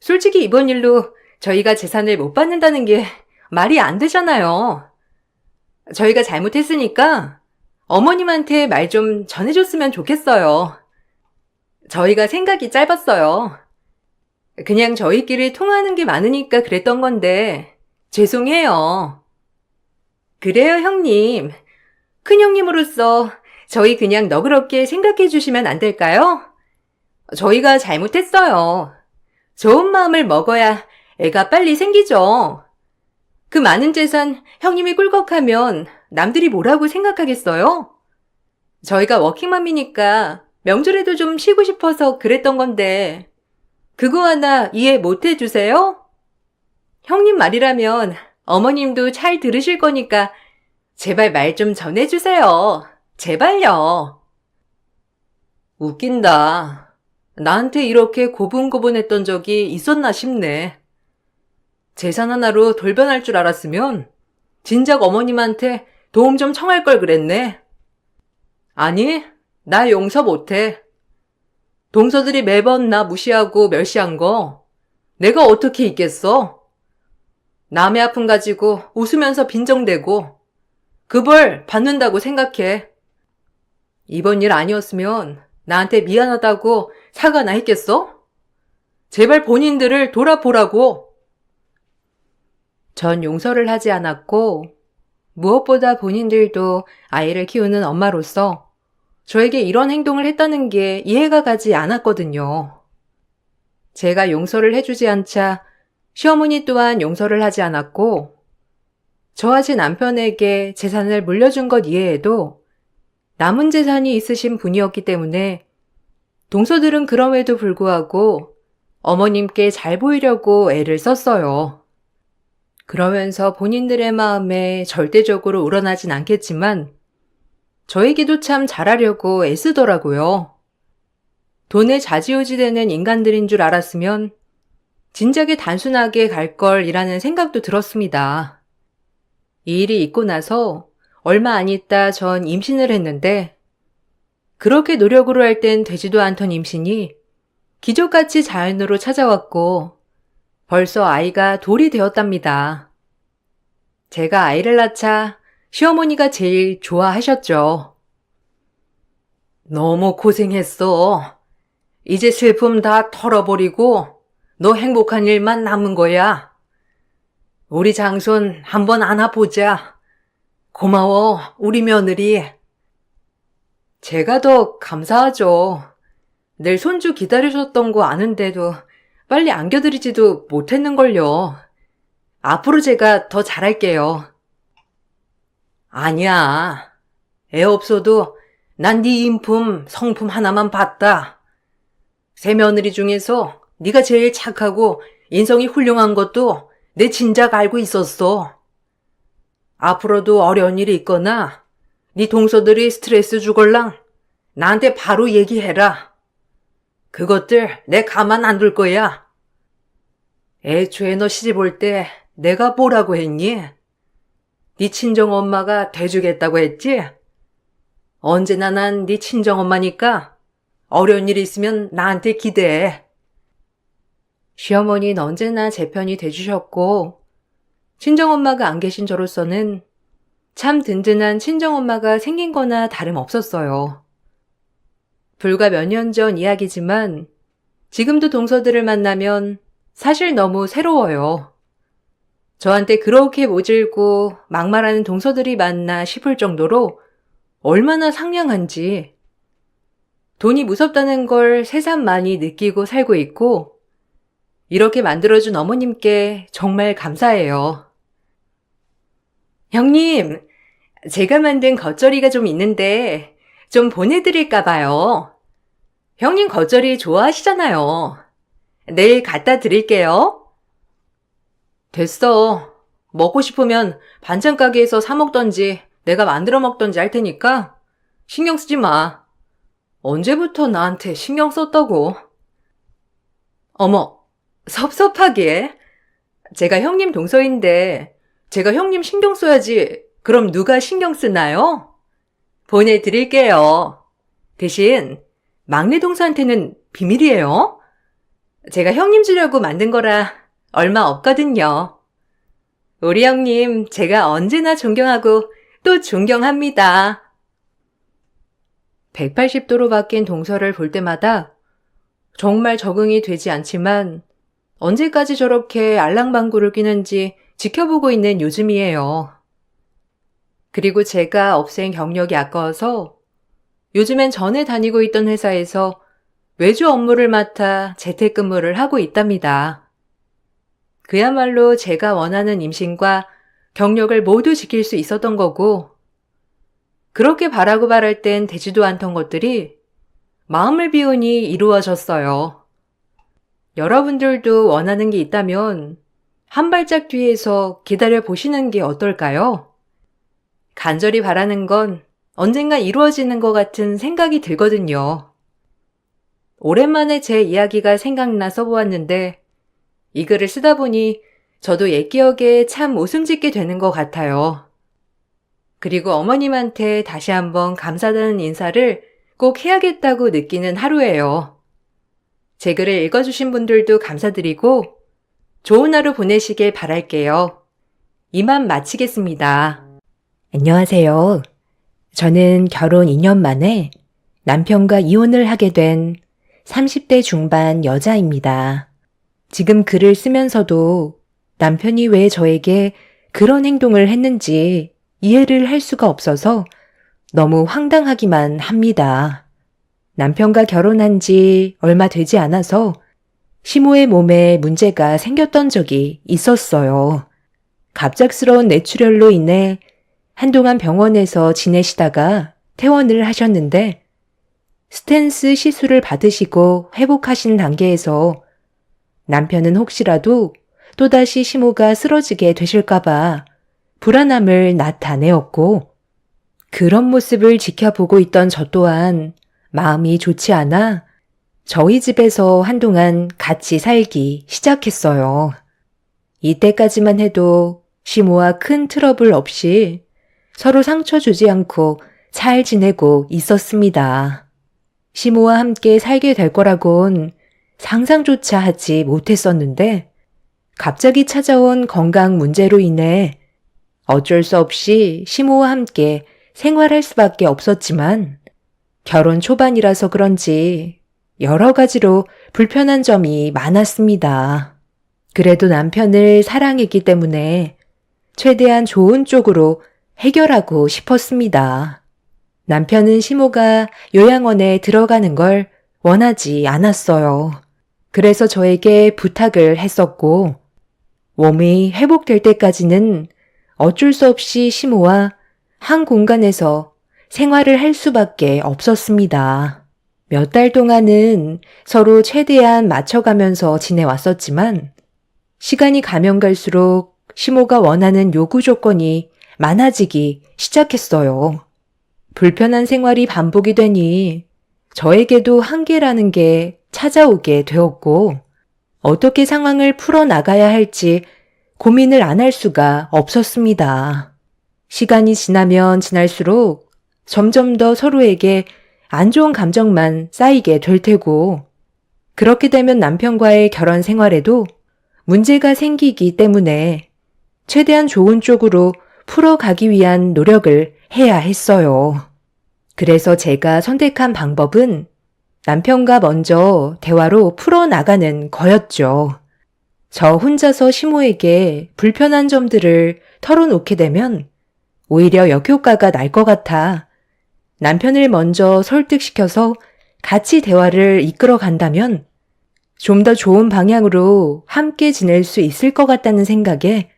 솔직히 이번 일로 저희가 재산을 못 받는다는 게 말이 안 되잖아요. 저희가 잘못했으니까 어머님한테 말 좀 전해줬으면 좋겠어요. 저희가 생각이 짧았어요. 그냥 저희끼리 통하는 게 많으니까 그랬던 건데 죄송해요. 그래요, 형님. 큰형님으로서 저희 그냥 너그럽게 생각해 주시면 안 될까요? 저희가 잘못했어요. 좋은 마음을 먹어야 애가 빨리 생기죠. 그 많은 재산 형님이 꿀꺽하면 남들이 뭐라고 생각하겠어요? 저희가 워킹맘이니까 명절에도 좀 쉬고 싶어서 그랬던 건데 그거 하나 이해 못 해주세요? 형님 말이라면 어머님도 잘 들으실 거니까 제발 말 좀 전해주세요. 제발요. 웃긴다. 나한테 이렇게 고분고분했던 적이 있었나 싶네. 재산 하나로 돌변할 줄 알았으면 진작 어머님한테 도움 좀 청할 걸 그랬네. 아니, 나 용서 못해. 동서들이 매번 나 무시하고 멸시한 거 내가 어떻게 있겠어? 남의 아픔 가지고 웃으면서 빈정대고 그 벌 받는다고 생각해. 이번 일 아니었으면 나한테 미안하다고 사과나 했겠어? 제발 본인들을 돌아보라고. 전 용서를 하지 않았고 무엇보다 본인들도 아이를 키우는 엄마로서 저에게 이런 행동을 했다는 게 이해가 가지 않았거든요. 제가 용서를 해주지 않자 시어머니 또한 용서를 하지 않았고 저와 제 남편에게 재산을 물려준 것 이외에도 남은 재산이 있으신 분이었기 때문에 동서들은 그럼에도 불구하고 어머님께 잘 보이려고 애를 썼어요. 그러면서 본인들의 마음에 절대적으로 우러나진 않겠지만 저에게도 참 잘하려고 애쓰더라고요. 돈에 좌지우지되는 인간들인 줄 알았으면 진작에 단순하게 갈 걸이라는 생각도 들었습니다. 이 일이 있고 나서 얼마 안 있다 전 임신을 했는데 그렇게 노력으로 할 땐 되지도 않던 임신이 기적같이 자연으로 찾아왔고 벌써 아이가 돌이 되었답니다. 제가 아이를 낳자 시어머니가 제일 좋아하셨죠. 너무 고생했어. 이제 슬픔 다 털어버리고 너 행복한 일만 남은 거야. 우리 장손 한번 안아보자. 고마워, 우리 며느리. 제가 더 감사하죠. 늘 손주 기다리셨던 거 아는데도 빨리 안겨드리지도 못했는걸요. 앞으로 제가 더 잘할게요. 아니야. 애 없어도 난 네 인품, 성품 하나만 봤다. 세 며느리 중에서 네가 제일 착하고 인성이 훌륭한 것도 내 진작 알고 있었어. 앞으로도 어려운 일이 있거나 네 동서들이 스트레스 주걸랑 나한테 바로 얘기해라. 그것들 내 가만 안 둘 거야. 애초에 너 시집 올 때 내가 뭐라고 했니? 네 친정엄마가 돼주겠다고 했지? 언제나 난 네 친정엄마니까 어려운 일 있으면 나한테 기대해. 시어머니는 언제나 제 편이 돼주셨고 친정엄마가 안 계신 저로서는 참 든든한 친정엄마가 생긴 거나 다름없었어요. 불과 몇 년 전 이야기지만 지금도 동서들을 만나면 사실 너무 새로워요. 저한테 그렇게 모질고 막말하는 동서들이 많나 싶을 정도로 얼마나 상냥한지 돈이 무섭다는 걸 새삼 많이 느끼고 살고 있고 이렇게 만들어준 어머님께 정말 감사해요. 형님, 제가 만든 겉절이가 좀 있는데 좀 보내드릴까 봐요. 형님 겉절이 좋아하시잖아요. 내일 갖다 드릴게요. 됐어. 먹고 싶으면 반찬 가게에서 사 먹던지 내가 만들어 먹던지 할 테니까 신경 쓰지 마. 언제부터 나한테 신경 썼다고. 어머, 섭섭하게. 제가 형님 동서인데 제가 형님 신경 써야지 그럼 누가 신경 쓰나요? 보내드릴게요. 대신 막내 동서한테는 비밀이에요. 제가 형님 주려고 만든 거라 얼마 없거든요. 우리 형님 제가 언제나 존경하고 또 존경합니다. 180도로 바뀐 동서를 볼 때마다 정말 적응이 되지 않지만 언제까지 저렇게 알랑방구를 끼는지 지켜보고 있는 요즘이에요. 그리고 제가 업생 경력이 아까워서 요즘엔 전에 다니고 있던 회사에서 외주 업무를 맡아 재택근무를 하고 있답니다. 그야말로 제가 원하는 임신과 경력을 모두 지킬 수 있었던 거고 그렇게 바라고 바랄 땐 되지도 않던 것들이 마음을 비우니 이루어졌어요. 여러분들도 원하는 게 있다면 한 발짝 뒤에서 기다려 보시는 게 어떨까요? 간절히 바라는 건 언젠가 이루어지는 것 같은 생각이 들거든요. 오랜만에 제 이야기가 생각나 써보았는데 이 글을 쓰다 보니 저도 옛 기억에 참 웃음 짓게 되는 것 같아요. 그리고 어머님한테 다시 한번 감사하다는 인사를 꼭 해야겠다고 느끼는 하루예요. 제 글을 읽어주신 분들도 감사드리고 좋은 하루 보내시길 바랄게요. 이만 마치겠습니다. 안녕하세요. 저는 결혼 2년 만에 남편과 이혼을 하게 된 30대 중반 여자입니다. 지금 글을 쓰면서도 남편이 왜 저에게 그런 행동을 했는지 이해를 할 수가 없어서 너무 황당하기만 합니다. 남편과 결혼한 지 얼마 되지 않아서 시모의 몸에 문제가 생겼던 적이 있었어요. 갑작스러운 뇌출혈로 인해 한동안 병원에서 지내시다가 퇴원을 하셨는데 스텐스 시술을 받으시고 회복하신 단계에서 남편은 혹시라도 또다시 시모가 쓰러지게 되실까봐 불안함을 나타내었고 그런 모습을 지켜보고 있던 저 또한 마음이 좋지 않아 저희 집에서 한동안 같이 살기 시작했어요. 이때까지만 해도 시모와 큰 트러블 없이 서로 상처 주지 않고 잘 지내고 있었습니다. 시모와 함께 살게 될 거라곤 상상조차 하지 못했었는데 갑자기 찾아온 건강 문제로 인해 어쩔 수 없이 시모와 함께 생활할 수밖에 없었지만 결혼 초반이라서 그런지 여러 가지로 불편한 점이 많았습니다. 그래도 남편을 사랑했기 때문에 최대한 좋은 쪽으로 해결하고 싶었습니다. 남편은 시모가 요양원에 들어가는 걸 원하지 않았어요. 그래서 저에게 부탁을 했었고 몸이 회복될 때까지는 어쩔 수 없이 시모와 한 공간에서 생활을 할 수밖에 없었습니다. 몇 달 동안은 서로 최대한 맞춰가면서 지내왔었지만 시간이 가면 갈수록 시모가 원하는 요구 조건이 많아지기 시작했어요. 불편한 생활이 반복이 되니 저에게도 한계라는 게 찾아오게 되었고 어떻게 상황을 풀어나가야 할지 고민을 안 할 수가 없었습니다. 시간이 지나면 지날수록 점점 더 서로에게 안 좋은 감정만 쌓이게 될 테고 그렇게 되면 남편과의 결혼 생활에도 문제가 생기기 때문에 최대한 좋은 쪽으로 풀어가기 위한 노력을 해야 했어요. 그래서 제가 선택한 방법은 남편과 먼저 대화로 풀어나가는 거였죠. 저 혼자서 시모에게 불편한 점들을 털어놓게 되면 오히려 역효과가 날 것 같아 남편을 먼저 설득시켜서 같이 대화를 이끌어 간다면 좀 더 좋은 방향으로 함께 지낼 수 있을 것 같다는 생각에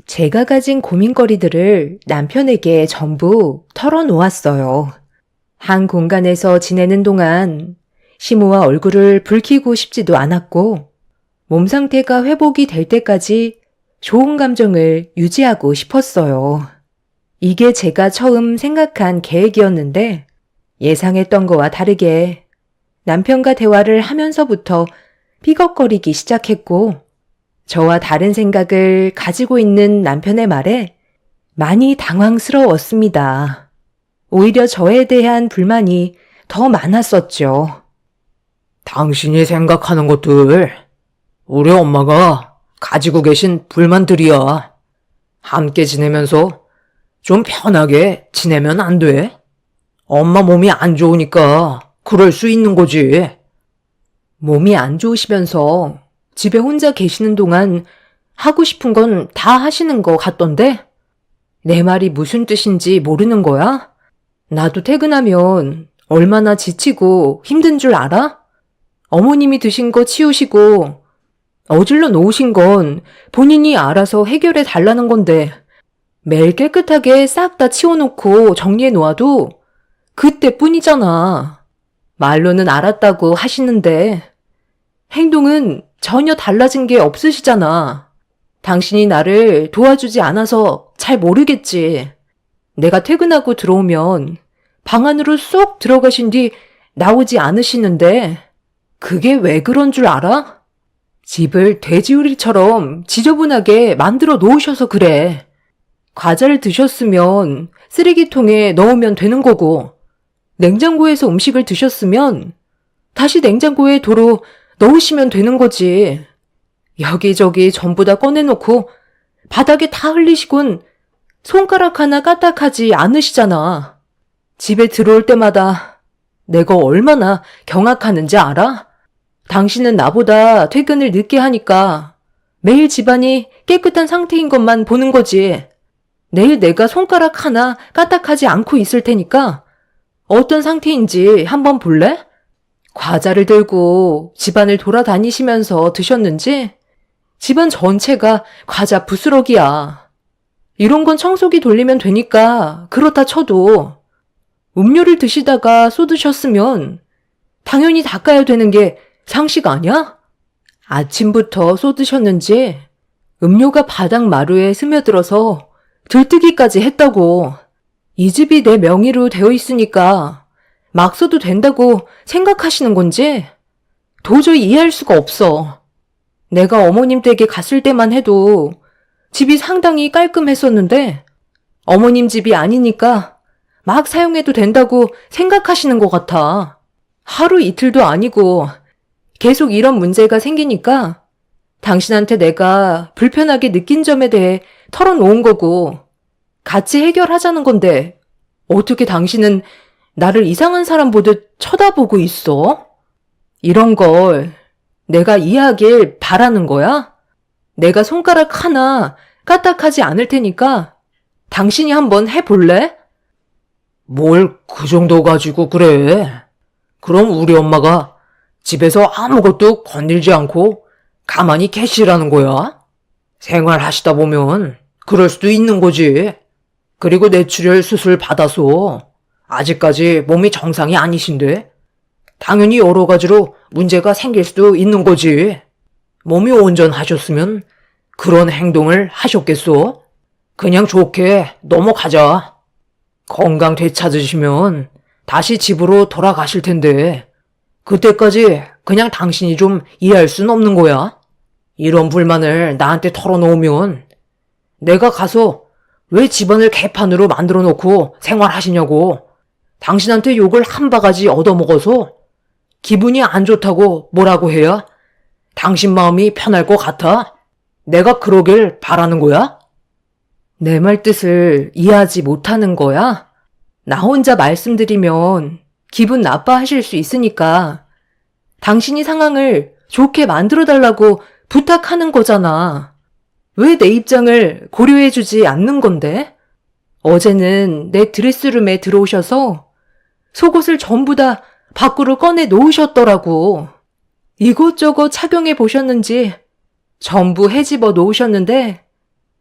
제가 가진 고민거리들을 남편에게 전부 털어놓았어요. 한 공간에서 지내는 동안 시모와 얼굴을 붉히고 싶지도 않았고 몸 상태가 회복이 될 때까지 좋은 감정을 유지하고 싶었어요. 이게 제가 처음 생각한 계획이었는데 예상했던 거와 다르게 남편과 대화를 하면서부터 삐걱거리기 시작했고 저와 다른 생각을 가지고 있는 남편의 말에 많이 당황스러웠습니다. 오히려 저에 대한 불만이 더 많았었죠. 당신이 생각하는 것들, 우리 엄마가 가지고 계신 불만들이야. 함께 지내면서 좀 편하게 지내면 안 돼? 엄마 몸이 안 좋으니까 그럴 수 있는 거지. 몸이 안 좋으시면서 집에 혼자 계시는 동안 하고 싶은 건 다 하시는 것 같던데? 내 말이 무슨 뜻인지 모르는 거야? 나도 퇴근하면 얼마나 지치고 힘든 줄 알아? 어머님이 드신 거 치우시고 어질러 놓으신 건 본인이 알아서 해결해 달라는 건데 매일 깨끗하게 싹 다 치워놓고 정리해 놓아도 그때뿐이잖아. 말로는 알았다고 하시는데 행동은 전혀 달라진 게 없으시잖아. 당신이 나를 도와주지 않아서 잘 모르겠지. 내가 퇴근하고 들어오면 방 안으로 쏙 들어가신 뒤 나오지 않으시는데 그게 왜 그런 줄 알아? 집을 돼지우리처럼 지저분하게 만들어 놓으셔서 그래. 과자를 드셨으면 쓰레기통에 넣으면 되는 거고, 냉장고에서 음식을 드셨으면 다시 냉장고에 도로 넣으시면 되는 거지. 여기저기 전부 다 꺼내놓고 바닥에 다 흘리시곤 손가락 하나 까딱하지 않으시잖아. 집에 들어올 때마다 내가 얼마나 경악하는지 알아? 당신은 나보다 퇴근을 늦게 하니까 매일 집안이 깨끗한 상태인 것만 보는 거지. 내일 내가 손가락 하나 까딱하지 않고 있을 테니까 어떤 상태인지 한번 볼래? 과자를 들고 집안을 돌아다니시면서 드셨는지 집안 전체가 과자 부스러기야. 이런 건 청소기 돌리면 되니까 그렇다 쳐도 음료를 드시다가 쏟으셨으면 당연히 닦아야 되는 게 상식 아니야? 아침부터 쏟으셨는지 음료가 바닥 마루에 스며들어서 들뜨기까지 했다고. 이 집이 내 명의로 되어 있으니까 막 써도 된다고 생각하시는 건지 도저히 이해할 수가 없어. 내가 어머님 댁에 갔을 때만 해도 집이 상당히 깔끔했었는데 어머님 집이 아니니까 막 사용해도 된다고 생각하시는 것 같아. 하루 이틀도 아니고 계속 이런 문제가 생기니까 당신한테 내가 불편하게 느낀 점에 대해 털어놓은 거고 같이 해결하자는 건데 어떻게 당신은 나를 이상한 사람 보듯 쳐다보고 있어? 이런 걸 내가 이해하길 바라는 거야? 내가 손가락 하나 까딱하지 않을 테니까 당신이 한번 해볼래? 뭘 그 정도 가지고 그래? 그럼 우리 엄마가 집에서 아무것도 건들지 않고 가만히 계시라는 거야? 생활하시다 보면 그럴 수도 있는 거지. 그리고 뇌출혈 수술 받아서 아직까지 몸이 정상이 아니신데 당연히 여러 가지로 문제가 생길 수도 있는 거지. 몸이 온전하셨으면 그런 행동을 하셨겠어? 그냥 좋게 넘어가자. 건강 되찾으시면 다시 집으로 돌아가실 텐데 그때까지 그냥 당신이 좀 이해할 순 없는 거야. 이런 불만을 나한테 털어놓으면 내가 가서 왜 집안을 개판으로 만들어 놓고 생활하시냐고 당신한테 욕을 한 바가지 얻어먹어서 기분이 안 좋다고 뭐라고 해야 당신 마음이 편할 것 같아? 내가 그러길 바라는 거야? 내 말 뜻을 이해하지 못하는 거야? 나 혼자 말씀드리면 기분 나빠하실 수 있으니까 당신이 상황을 좋게 만들어달라고 부탁하는 거잖아. 왜 내 입장을 고려해주지 않는 건데? 어제는 내 드레스룸에 들어오셔서 속옷을 전부 다 밖으로 꺼내 놓으셨더라고. 이것저것 착용해 보셨는지 전부 헤집어 놓으셨는데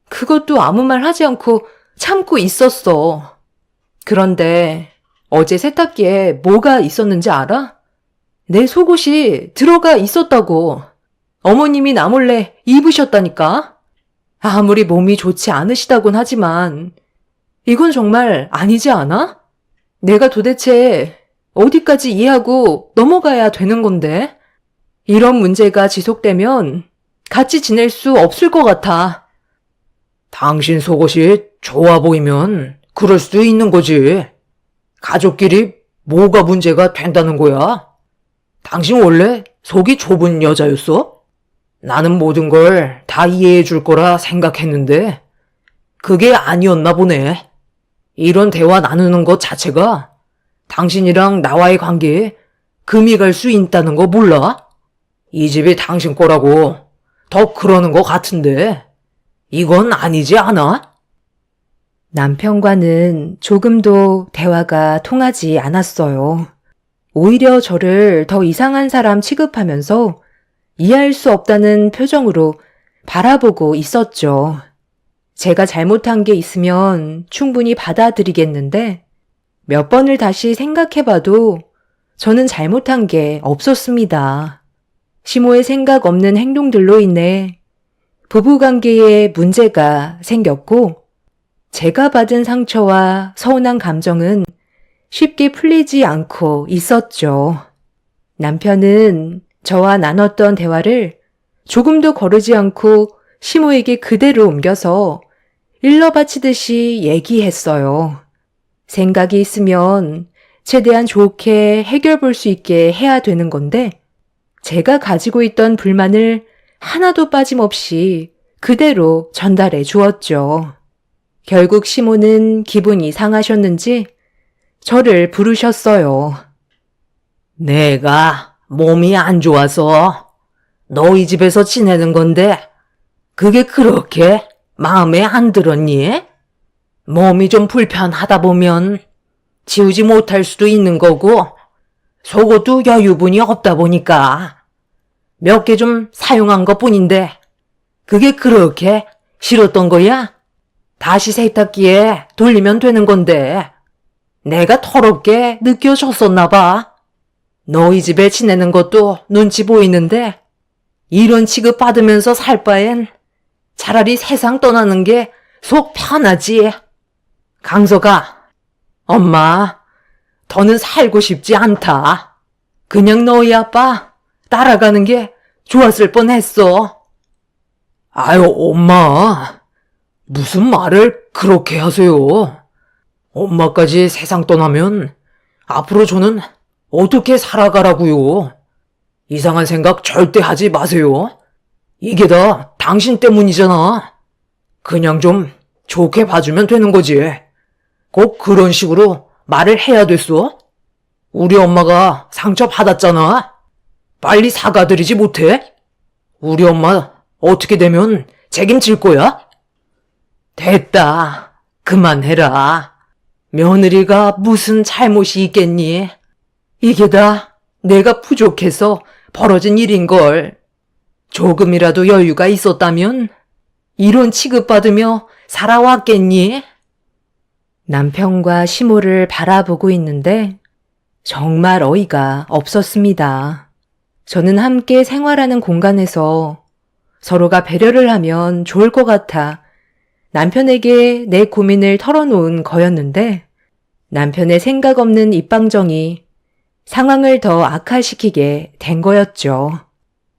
그것도 아무 말 하지 않고 참고 있었어. 그런데 어제 세탁기에 뭐가 있었는지 알아? 내 속옷이 들어가 있었다고. 어머님이 나 몰래 입으셨다니까. 아무리 몸이 좋지 않으시다곤 하지만 이건 정말 아니지 않아? 내가 도대체 어디까지 이해하고 넘어가야 되는 건데? 이런 문제가 지속되면 같이 지낼 수 없을 것 같아. 당신 속옷이 좋아 보이면 그럴 수도 있는 거지. 가족끼리 뭐가 문제가 된다는 거야? 당신 원래 속이 좁은 여자였어? 나는 모든 걸 다 이해해 줄 거라 생각했는데 그게 아니었나 보네. 이런 대화 나누는 것 자체가 당신이랑 나와의 관계에 금이 갈 수 있다는 거 몰라? 이 집이 당신 거라고 더 그러는 것 같은데 이건 아니지 않아? 남편과는 조금도 대화가 통하지 않았어요. 오히려 저를 더 이상한 사람 취급하면서 이해할 수 없다는 표정으로 바라보고 있었죠. 제가 잘못한 게 있으면 충분히 받아들이겠는데 몇 번을 다시 생각해봐도 저는 잘못한 게 없었습니다. 시모의 생각 없는 행동들로 인해 부부관계에 문제가 생겼고 제가 받은 상처와 서운한 감정은 쉽게 풀리지 않고 있었죠. 남편은 저와 나눴던 대화를 조금도 거르지 않고 시모에게 그대로 옮겨서 일러 바치듯이 얘기했어요. 생각이 있으면 최대한 좋게 해결 볼 수 있게 해야 되는 건데 제가 가지고 있던 불만을 하나도 빠짐없이 그대로 전달해 주었죠. 결국 시모는 기분이 상하셨는지 저를 부르셨어요. 내가 몸이 안 좋아서 너희 집에서 지내는 건데 그게 그렇게 마음에 안 들었니? 몸이 좀 불편하다 보면 지우지 못할 수도 있는 거고 속옷도 여유분이 없다 보니까 몇 개 좀 사용한 것뿐인데 그게 그렇게 싫었던 거야? 다시 세탁기에 돌리면 되는 건데 내가 더럽게 느껴졌었나 봐. 너희 집에 지내는 것도 눈치 보이는데 이런 취급 받으면서 살 바엔 차라리 세상 떠나는 게 속 편하지. 강서가, 엄마, 더는 살고 싶지 않다. 그냥 너희 아빠 따라가는 게 좋았을 뻔했어. 아유, 엄마. 무슨 말을 그렇게 하세요? 엄마까지 세상 떠나면 앞으로 저는 어떻게 살아가라고요? 이상한 생각 절대 하지 마세요. 이게 다 당신 때문이잖아. 그냥 좀 좋게 봐주면 되는 거지. 꼭 그런 식으로 말을 해야 됐어? 우리 엄마가 상처 받았잖아. 빨리 사과드리지 못해? 우리 엄마 어떻게 되면 책임질 거야? 됐다. 그만해라. 며느리가 무슨 잘못이 있겠니? 이게 다 내가 부족해서 벌어진 일인걸. 조금이라도 여유가 있었다면 이런 취급받으며 살아왔겠니? 남편과 시모를 바라보고 있는데 정말 어이가 없었습니다. 저는 함께 생활하는 공간에서 서로가 배려를 하면 좋을 것 같아 남편에게 내 고민을 털어놓은 거였는데 남편의 생각 없는 입방정이 상황을 더 악화시키게 된 거였죠.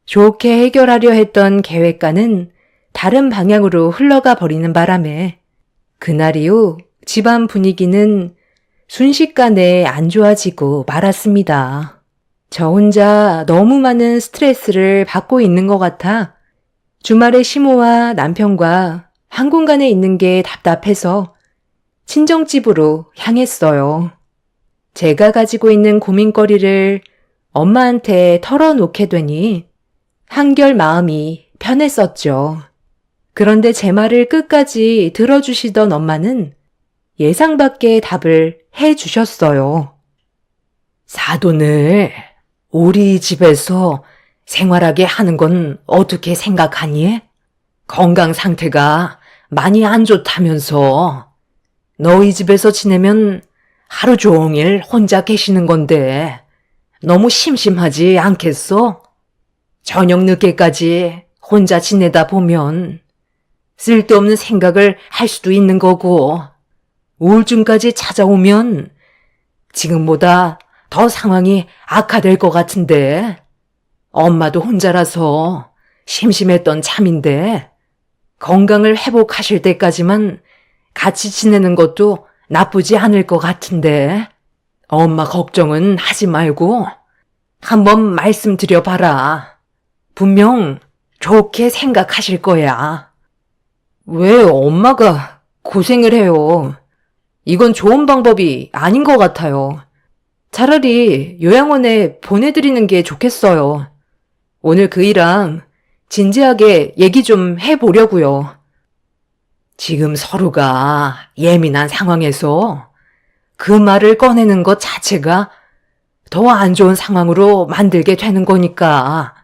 좋게 해결하려 했던 계획과는 다른 방향으로 흘러가 버리는 바람에 그날 이후 집안 분위기는 순식간에 안 좋아지고 말았습니다. 저 혼자 너무 많은 스트레스를 받고 있는 것 같아 주말에 시모와 남편과 한 공간에 있는 게 답답해서 친정집으로 향했어요. 제가 가지고 있는 고민거리를 엄마한테 털어놓게 되니 한결 마음이 편했었죠. 그런데 제 말을 끝까지 들어주시던 엄마는 예상 밖의 답을 해주셨어요. 사돈을 우리 집에서 생활하게 하는 건 어떻게 생각하니? 건강 상태가 많이 안 좋다면서. 너희 집에서 지내면 하루 종일 혼자 계시는 건데 너무 심심하지 않겠어? 저녁 늦게까지 혼자 지내다 보면 쓸데없는 생각을 할 수도 있는 거고 우울증까지 찾아오면 지금보다 더 상황이 악화될 것 같은데 엄마도 혼자라서 심심했던 참인데 건강을 회복하실 때까지만 같이 지내는 것도 나쁘지 않을 것 같은데 엄마 걱정은 하지 말고 한번 말씀드려봐라. 분명 좋게 생각하실 거야. 왜 엄마가 고생을 해요? 이건 좋은 방법이 아닌 것 같아요. 차라리 요양원에 보내드리는 게 좋겠어요. 오늘 그이랑 진지하게 얘기 좀 해보려고요. 지금 서로가 예민한 상황에서 그 말을 꺼내는 것 자체가 더 안 좋은 상황으로 만들게 되는 거니까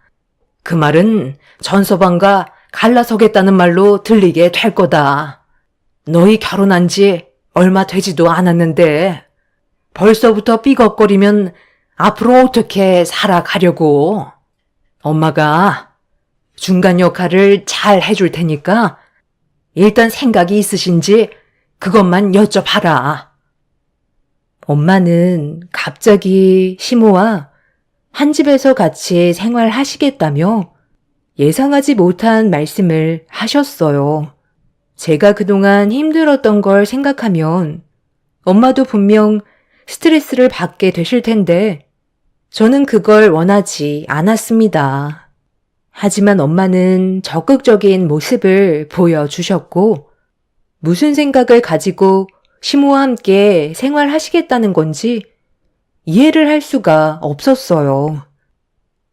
그 말은 전서방과 갈라서겠다는 말로 들리게 될 거다. 너희 결혼한 지 얼마 되지도 않았는데 벌써부터 삐걱거리면 앞으로 어떻게 살아가려고. 엄마가 중간 역할을 잘 해줄 테니까 일단 생각이 있으신지 그것만 여쭤봐라. 엄마는 갑자기 시모와 한 집에서 같이 생활하시겠다며 예상하지 못한 말씀을 하셨어요. 제가 그동안 힘들었던 걸 생각하면 엄마도 분명 스트레스를 받게 되실 텐데 저는 그걸 원하지 않았습니다. 하지만 엄마는 적극적인 모습을 보여주셨고 무슨 생각을 가지고 시모와 함께 생활하시겠다는 건지 이해를 할 수가 없었어요.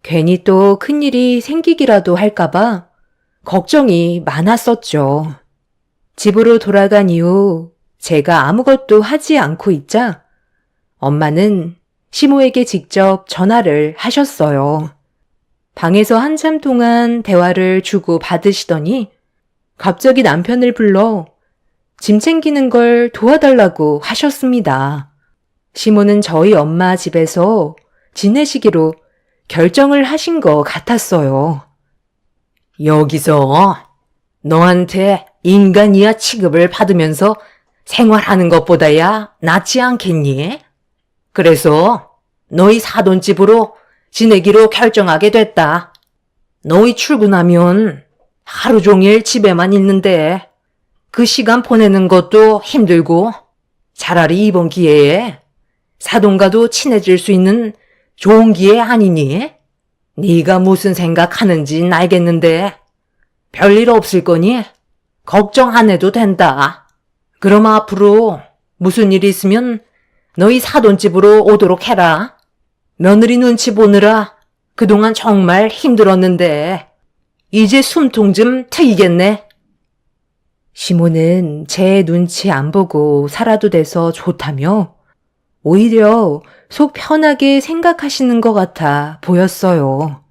괜히 또 큰일이 생기기라도 할까봐 걱정이 많았었죠. 집으로 돌아간 이후 제가 아무것도 하지 않고 있자 엄마는 시모에게 직접 전화를 하셨어요. 방에서 한참 동안 대화를 주고 받으시더니 갑자기 남편을 불러 짐 챙기는 걸 도와달라고 하셨습니다. 시모는 저희 엄마 집에서 지내시기로 결정을 하신 것 같았어요. 여기서 너한테 인간이야 취급을 받으면서 생활하는 것보다야 낫지 않겠니? 그래서 너희 사돈집으로 지내기로 결정하게 됐다. 너희 출근하면 하루 종일 집에만 있는데 그 시간 보내는 것도 힘들고 차라리 이번 기회에 사돈과도 친해질 수 있는 좋은 기회 아니니? 네가 무슨 생각하는진 알겠는데 별일 없을 거니 걱정 안 해도 된다. 그럼 앞으로 무슨 일 있으면 너희 사돈집으로 오도록 해라. 며느리 눈치 보느라 그동안 정말 힘들었는데 이제 숨통 좀 트이겠네. 시모는 제 눈치 안 보고 살아도 돼서 좋다며 오히려 속 편하게 생각하시는 것 같아 보였어요.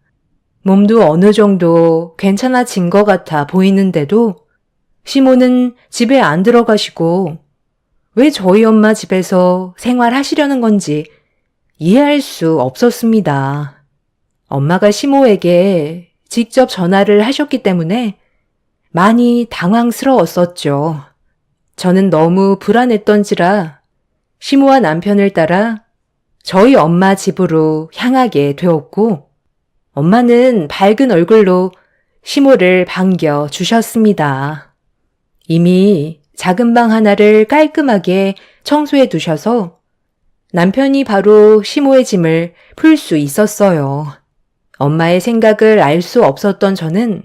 몸도 어느 정도 괜찮아진 것 같아 보이는데도 시모는 집에 안 들어가시고 왜 저희 엄마 집에서 생활하시려는 건지 이해할 수 없었습니다. 엄마가 시모에게 직접 전화를 하셨기 때문에 많이 당황스러웠었죠. 저는 너무 불안했던지라 시모와 남편을 따라 저희 엄마 집으로 향하게 되었고 엄마는 밝은 얼굴로 시모를 반겨주셨습니다. 이미 작은 방 하나를 깔끔하게 청소해 두셔서 남편이 바로 시모의 짐을 풀 수 있었어요. 엄마의 생각을 알 수 없었던 저는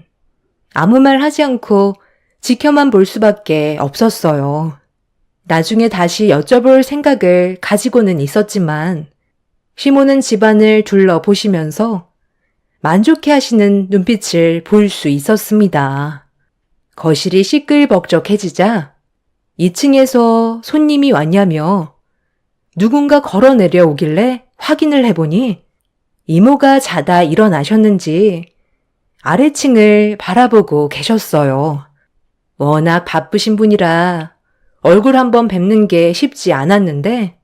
아무 말 하지 않고 지켜만 볼 수밖에 없었어요. 나중에 다시 여쭤볼 생각을 가지고는 있었지만 시모는 집안을 둘러보시면서 만족해 하시는 눈빛을 볼 수 있었습니다. 거실이 시끌벅적해지자 2층에서 손님이 왔냐며 누군가 걸어 내려오길래 확인을 해보니 이모가 자다 일어나셨는지 아래층을 바라보고 계셨어요. 워낙 바쁘신 분이라 얼굴 한번 뵙는 게 쉽지 않았는데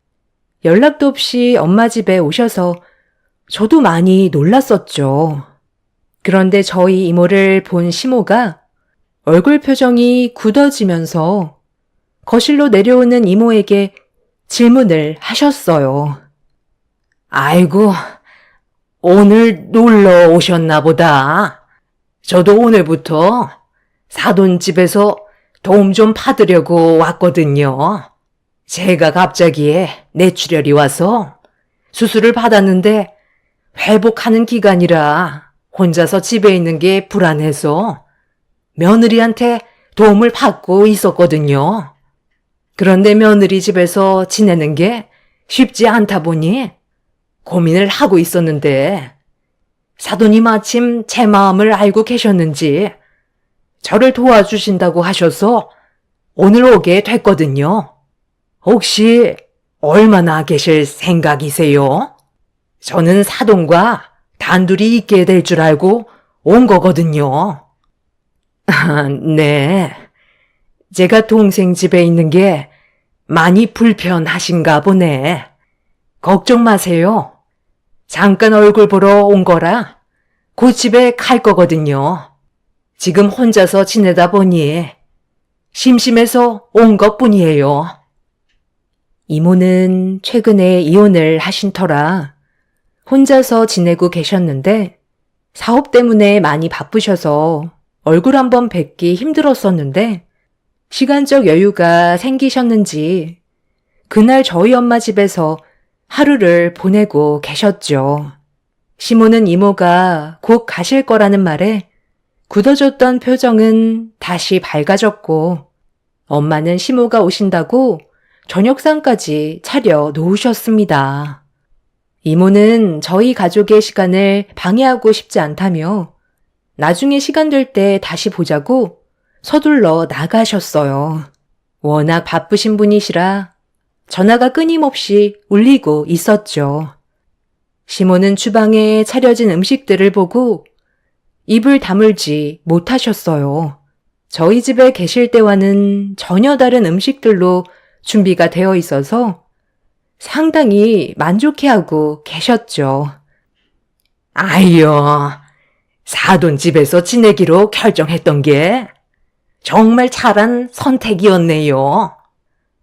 연락도 없이 엄마 집에 오셔서 저도 많이 놀랐었죠. 그런데 저희 이모를 본 시모가 얼굴 표정이 굳어지면서 거실로 내려오는 이모에게 질문을 하셨어요. 아이고, 오늘 놀러 오셨나 보다. 저도 오늘부터 사돈집에서 도움 좀 받으려고 왔거든요. 제가 갑자기 뇌출혈이 와서 수술을 받았는데 회복하는 기간이라 혼자서 집에 있는 게 불안해서 며느리한테 도움을 받고 있었거든요. 그런데 며느리 집에서 지내는 게 쉽지 않다 보니 고민을 하고 있었는데 사돈이 마침 제 마음을 알고 계셨는지 저를 도와주신다고 하셔서 오늘 오게 됐거든요. 혹시 얼마나 계실 생각이세요? 저는 사돈과 단둘이 있게 될 줄 알고 온 거거든요. 네. 제가 동생 집에 있는 게 많이 불편하신가 보네. 걱정 마세요. 잠깐 얼굴 보러 온 거라 곧 집에 갈 거거든요. 지금 혼자서 지내다 보니 심심해서 온 것뿐이에요. 이모는 최근에 이혼을 하신 터라 혼자서 지내고 계셨는데 사업 때문에 많이 바쁘셔서 얼굴 한번 뵙기 힘들었었는데 시간적 여유가 생기셨는지 그날 저희 엄마 집에서 하루를 보내고 계셨죠. 시모는 이모가 곧 가실 거라는 말에 굳어졌던 표정은 다시 밝아졌고 엄마는 시모가 오신다고 저녁상까지 차려 놓으셨습니다. 이모는 저희 가족의 시간을 방해하고 싶지 않다며 나중에 시간 될 때 다시 보자고 서둘러 나가셨어요. 워낙 바쁘신 분이시라 전화가 끊임없이 울리고 있었죠. 시모는 주방에 차려진 음식들을 보고 입을 다물지 못하셨어요. 저희 집에 계실 때와는 전혀 다른 음식들로 준비가 되어 있어서 상당히 만족해하고 계셨죠. 아이요, 사돈 집에서 지내기로 결정했던 게 정말 잘한 선택이었네요.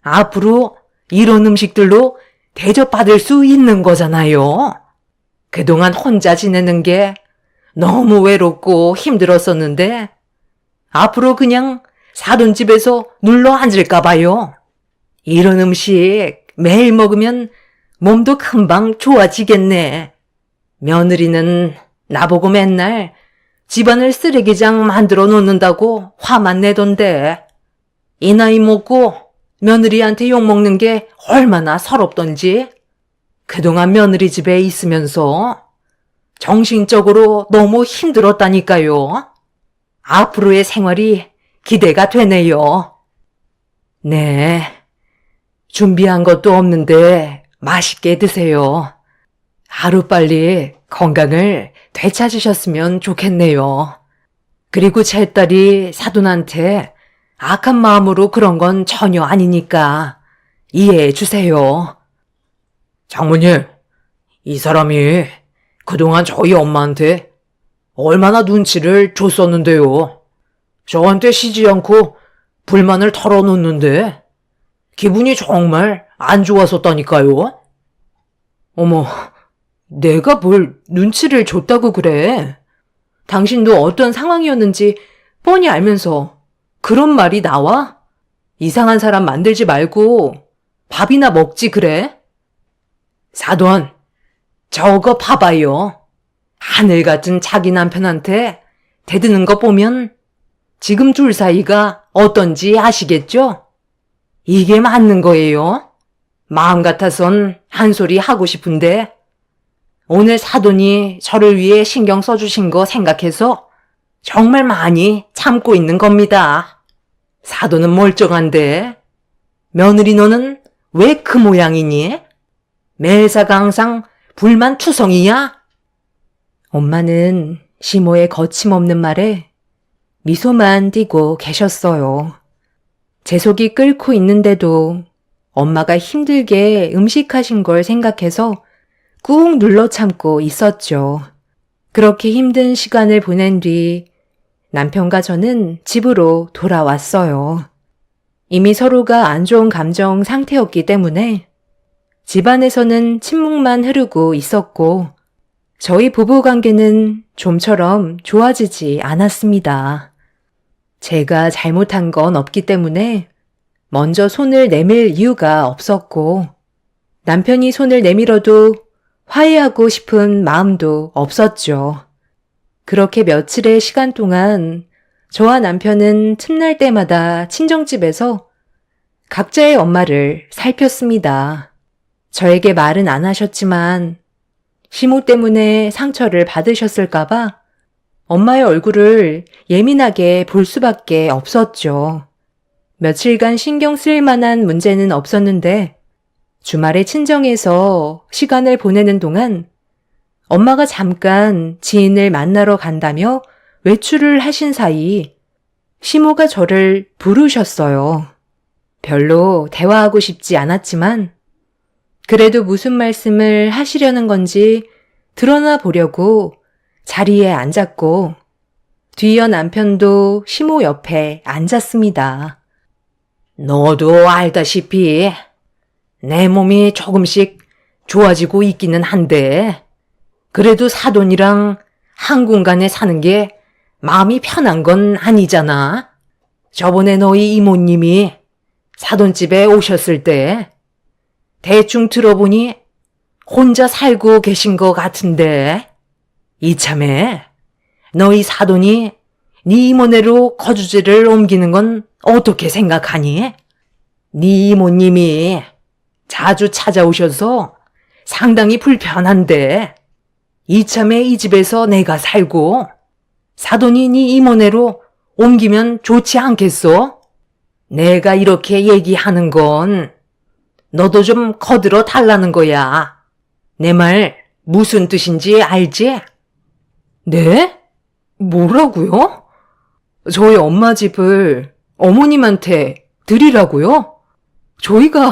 앞으로 이런 음식들로 대접받을 수 있는 거잖아요. 그동안 혼자 지내는 게 너무 외롭고 힘들었었는데 앞으로 그냥 사돈 집에서 눌러 앉을까 봐요. 이런 음식 매일 먹으면 몸도 금방 좋아지겠네. 며느리는 나보고 맨날 집안을 쓰레기장 만들어 놓는다고 화만 내던데 이 나이 먹고 며느리한테 욕먹는 게 얼마나 서럽던지 그동안 며느리 집에 있으면서 정신적으로 너무 힘들었다니까요. 앞으로의 생활이 기대가 되네요. 네, 준비한 것도 없는데 맛있게 드세요. 하루빨리 건강을 되찾으셨으면 좋겠네요. 그리고 제 딸이 사돈한테 악한 마음으로 그런 건 전혀 아니니까 이해해 주세요. 장모님, 이 사람이 그동안 저희 엄마한테 얼마나 눈치를 줬었는데요. 저한테 쉬지 않고 불만을 털어놓는데 기분이 정말 안 좋았었다니까요. 어머, 내가 뭘 눈치를 줬다고 그래? 당신도 어떤 상황이었는지 뻔히 알면서 그런 말이 나와? 이상한 사람 만들지 말고 밥이나 먹지 그래? 사돈, 저거 봐봐요. 하늘 같은 자기 남편한테 대드는 거 보면 지금 둘 사이가 어떤지 아시겠죠? 이게 맞는 거예요. 마음 같아선 한 소리 하고 싶은데 오늘 사돈이 저를 위해 신경 써주신 거 생각해서 정말 많이 참고 있는 겁니다. 사돈은 멀쩡한데 며느리 너는 왜 그 모양이니? 매사가 항상 불만투성이야? 엄마는 시모의 거침없는 말에 미소만 띠고 계셨어요. 제 속이 끓고 있는데도 엄마가 힘들게 음식하신 걸 생각해서 꾹 눌러 참고 있었죠. 그렇게 힘든 시간을 보낸 뒤 남편과 저는 집으로 돌아왔어요. 이미 서로가 안 좋은 감정 상태였기 때문에 집안에서는 침묵만 흐르고 있었고 저희 부부 관계는 좀처럼 좋아지지 않았습니다. 제가 잘못한 건 없기 때문에 먼저 손을 내밀 이유가 없었고 남편이 손을 내밀어도 화해하고 싶은 마음도 없었죠. 그렇게 며칠의 시간 동안 저와 남편은 틈날 때마다 친정집에서 각자의 엄마를 살폈습니다. 저에게 말은 안 하셨지만 시모 때문에 상처를 받으셨을까봐 엄마의 얼굴을 예민하게 볼 수밖에 없었죠. 며칠간 신경 쓸 만한 문제는 없었는데 주말에 친정에서 시간을 보내는 동안 엄마가 잠깐 지인을 만나러 간다며 외출을 하신 사이 시모가 저를 부르셨어요. 별로 대화하고 싶지 않았지만 그래도 무슨 말씀을 하시려는 건지 드러나 보려고 자리에 앉았고 뒤이어 남편도 시모 옆에 앉았습니다. 너도 알다시피 내 몸이 조금씩 좋아지고 있기는 한데 그래도 사돈이랑 한 공간에 사는 게 마음이 편한 건 아니잖아. 저번에 너희 이모님이 사돈집에 오셨을 때 대충 들어보니 혼자 살고 계신 것 같은데 이참에 너희 사돈이 네 이모네로 거주지를 옮기는 건 어떻게 생각하니? 네 이모님이 자주 찾아오셔서 상당히 불편한데 이참에 이 집에서 내가 살고 사돈이 네 이모네로 옮기면 좋지 않겠소? 내가 이렇게 얘기하는 건 너도 좀 거들어 달라는 거야. 내 말 무슨 뜻인지 알지? 네? 뭐라고요? 저희 엄마 집을 어머님한테 드리라고요? 저희가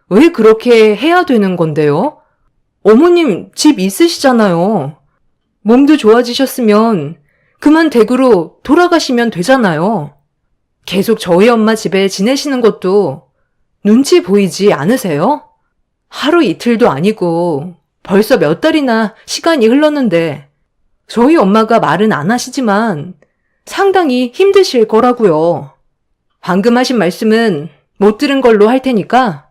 왜 그렇게 해야 되는 건데요? 어머님 집 있으시잖아요. 몸도 좋아지셨으면 그만 댁으로 돌아가시면 되잖아요. 계속 저희 엄마 집에 지내시는 것도 눈치 보이지 않으세요? 하루 이틀도 아니고 벌써 몇 달이나 시간이 흘렀는데 저희 엄마가 말은 안 하시지만 상당히 힘드실 거라고요. 방금 하신 말씀은 못 들은 걸로 할 테니까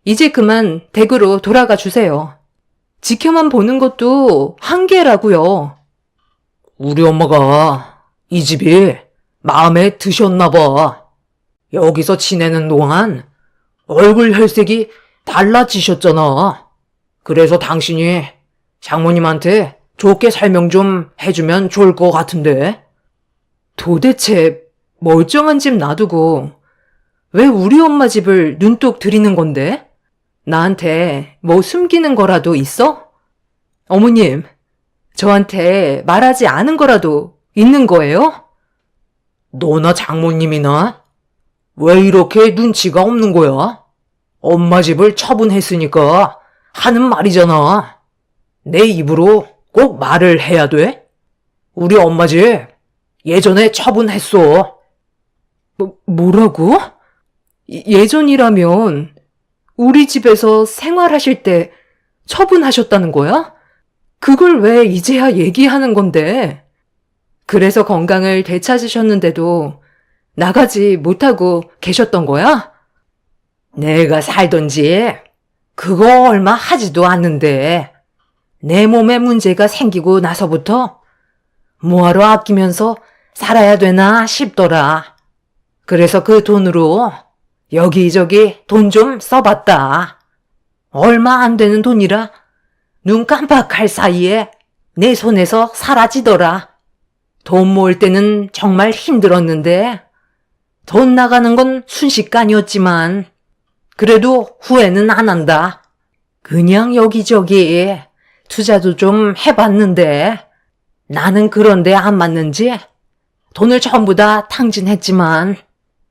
이제 그만 댁으로 돌아가 주세요. 지켜만 보는 것도 한계라고요. 우리 엄마가 이 집이 마음에 드셨나 봐. 여기서 지내는 동안 얼굴 혈색이 달라지셨잖아. 그래서 당신이 장모님한테 좋게 설명 좀 해주면 좋을 것 같은데. 도대체 멀쩡한 집 놔두고 왜 우리 엄마 집을 눈독 들이는 건데? 나한테 뭐 숨기는 거라도 있어? 어머님, 저한테 말하지 않은 거라도 있는 거예요? 너나 장모님이나 왜 이렇게 눈치가 없는 거야? 엄마 집을 처분했으니까 하는 말이잖아. 내 입으로 꼭 말을 해야 돼? 우리 엄마 집 예전에 처분했어. 뭐라고? 예전이라면 우리 집에서 생활하실 때 처분하셨다는 거야? 그걸 왜 이제야 얘기하는 건데? 그래서 건강을 되찾으셨는데도 나가지 못하고 계셨던 거야? 내가 살던지 그거 얼마 하지도 않는데 내 몸에 문제가 생기고 나서부터 뭐하러 아끼면서 살아야 되나 싶더라. 그래서 그 돈으로 여기저기 돈 좀 써봤다. 얼마 안 되는 돈이라 눈 깜빡할 사이에 내 손에서 사라지더라. 돈 모을 때는 정말 힘들었는데 돈 나가는 건 순식간이었지만 그래도 후회는 안 한다. 그냥 여기저기 투자도 좀 해봤는데 나는 그런데 안 맞는지 돈을 전부 다 탕진했지만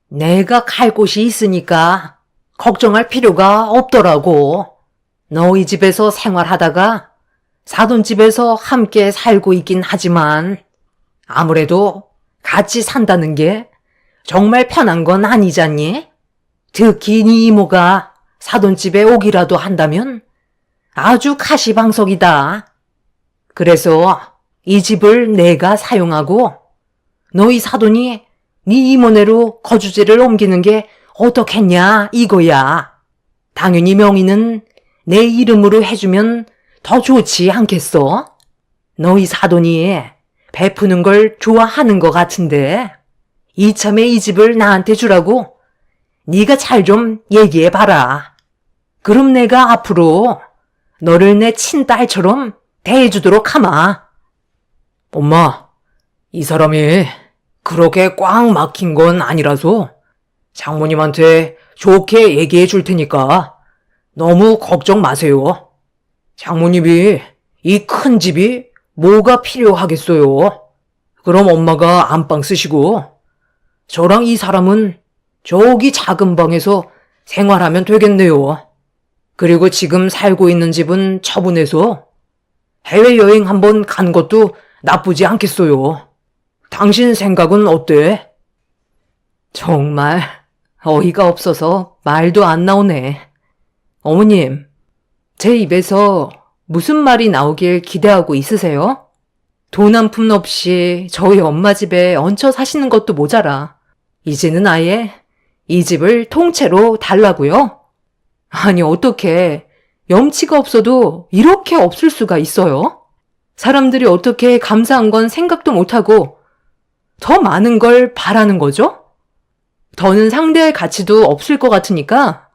내가 갈 곳이 있으니까 걱정할 필요가 없더라고. 너희 집에서 생활하다가 사돈집에서 함께 살고 있긴 하지만 아무래도 같이 산다는 게 정말 편한 건 아니잖니? 특히 네 이모가 사돈집에 오기라도 한다면 아주 가시방석이다. 그래서 이 집을 내가 사용하고 너희 사돈이 네 이모네로 거주지를 옮기는 게 어떻겠냐 이거야. 당연히 명의는 내 이름으로 해주면 더 좋지 않겠어? 너희 사돈이 베푸는 걸 좋아하는 것 같은데 이참에 이 집을 나한테 주라고 네가 잘 좀 얘기해봐라. 그럼 내가 앞으로 너를 내 친딸처럼 대해주도록 하마. 엄마, 이 사람이 그렇게 꽉 막힌 건 아니라서 장모님한테 좋게 얘기해 줄 테니까 너무 걱정 마세요. 장모님이 이 큰 집이 뭐가 필요하겠어요. 그럼 엄마가 안방 쓰시고 저랑 이 사람은 저기 작은 방에서 생활하면 되겠네요. 그리고 지금 살고 있는 집은 처분해서 해외여행 한번 간 것도 나쁘지 않겠어요. 당신 생각은 어때? 정말 어이가 없어서 말도 안 나오네. 어머님, 제 입에서 무슨 말이 나오길 기대하고 있으세요? 돈 한 푼 없이 저희 엄마 집에 얹혀 사시는 것도 모자라 이제는 아예 이 집을 통째로 달라고요? 아니 어떻게 염치가 없어도 이렇게 없을 수가 있어요? 사람들이 어떻게 감사한 건 생각도 못하고 더 많은 걸 바라는 거죠? 더는 상대할 가치도 없을 것 같으니까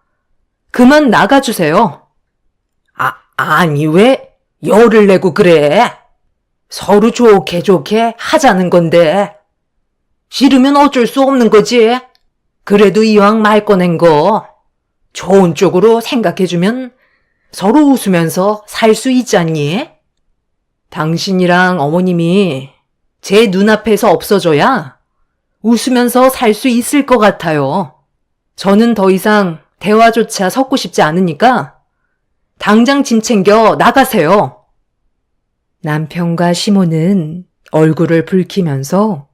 그만 나가주세요. 아니 왜 열을 내고 그래? 서로 좋게 좋게 하자는 건데. 싫으면 어쩔 수 없는 거지. 그래도 이왕 말 꺼낸 거 좋은 쪽으로 생각해주면 서로 웃으면서 살 수 있잖니? 당신이랑 어머님이 제 눈앞에서 없어져야 웃으면서 살 수 있을 것 같아요. 저는 더 이상 대화조차 섞고 싶지 않으니까 당장 짐 챙겨 나가세요. 남편과 시모는 얼굴을 붉히면서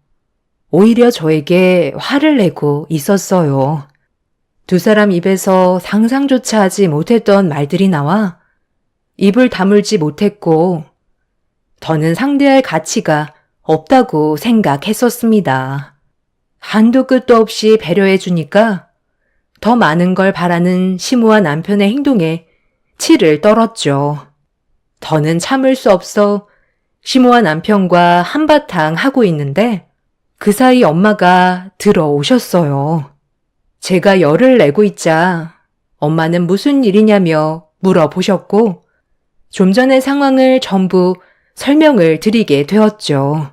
오히려 저에게 화를 내고 있었어요. 두 사람 입에서 상상조차 하지 못했던 말들이 나와 입을 다물지 못했고 더는 상대할 가치가 없다고 생각했었습니다. 한도 끝도 없이 배려해 주니까 더 많은 걸 바라는 시모와 남편의 행동에 치를 떨었죠. 더는 참을 수 없어 시모와 남편과 한바탕 하고 있는데 그 사이 엄마가 들어오셨어요. 제가 열을 내고 있자 엄마는 무슨 일이냐며 물어보셨고 좀 전의 상황을 전부 설명을 드리게 되었죠.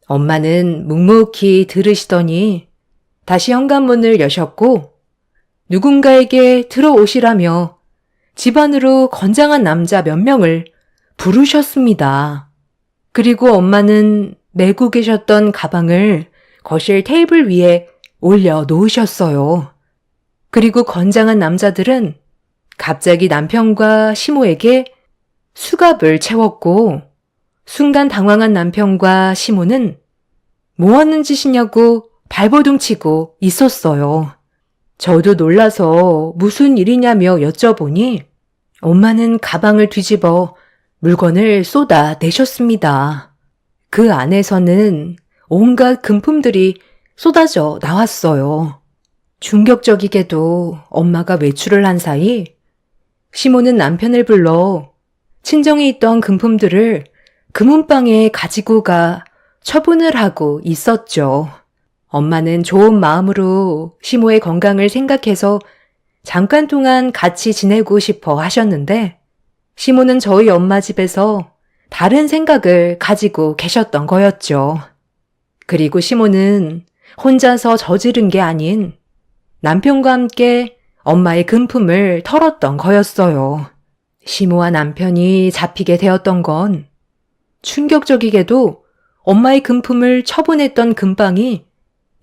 엄마는 묵묵히 들으시더니 다시 현관문을 여셨고 누군가에게 들어오시라며 집 안으로 건장한 남자 몇 명을 부르셨습니다. 그리고 엄마는 메고 계셨던 가방을 거실 테이블 위에 올려놓으셨어요. 그리고 건장한 남자들은 갑자기 남편과 시모에게 수갑을 채웠고 순간 당황한 남편과 시모는 뭐 하는 짓이냐고 발버둥치고 있었어요. 저도 놀라서 무슨 일이냐며 여쭤보니 엄마는 가방을 뒤집어 물건을 쏟아내셨습니다. 그 안에서는 온갖 금품들이 쏟아져 나왔어요. 충격적이게도 엄마가 외출을 한 사이 시모는 남편을 불러 친정에 있던 금품들을 금은방에 가지고 가 처분을 하고 있었죠. 엄마는 좋은 마음으로 시모의 건강을 생각해서 잠깐 동안 같이 지내고 싶어 하셨는데 시모는 저희 엄마 집에서 다른 생각을 가지고 계셨던 거였죠. 그리고 시모는 혼자서 저지른 게 아닌 남편과 함께 엄마의 금품을 털었던 거였어요. 시모와 남편이 잡히게 되었던 건 충격적이게도 엄마의 금품을 처분했던 금방이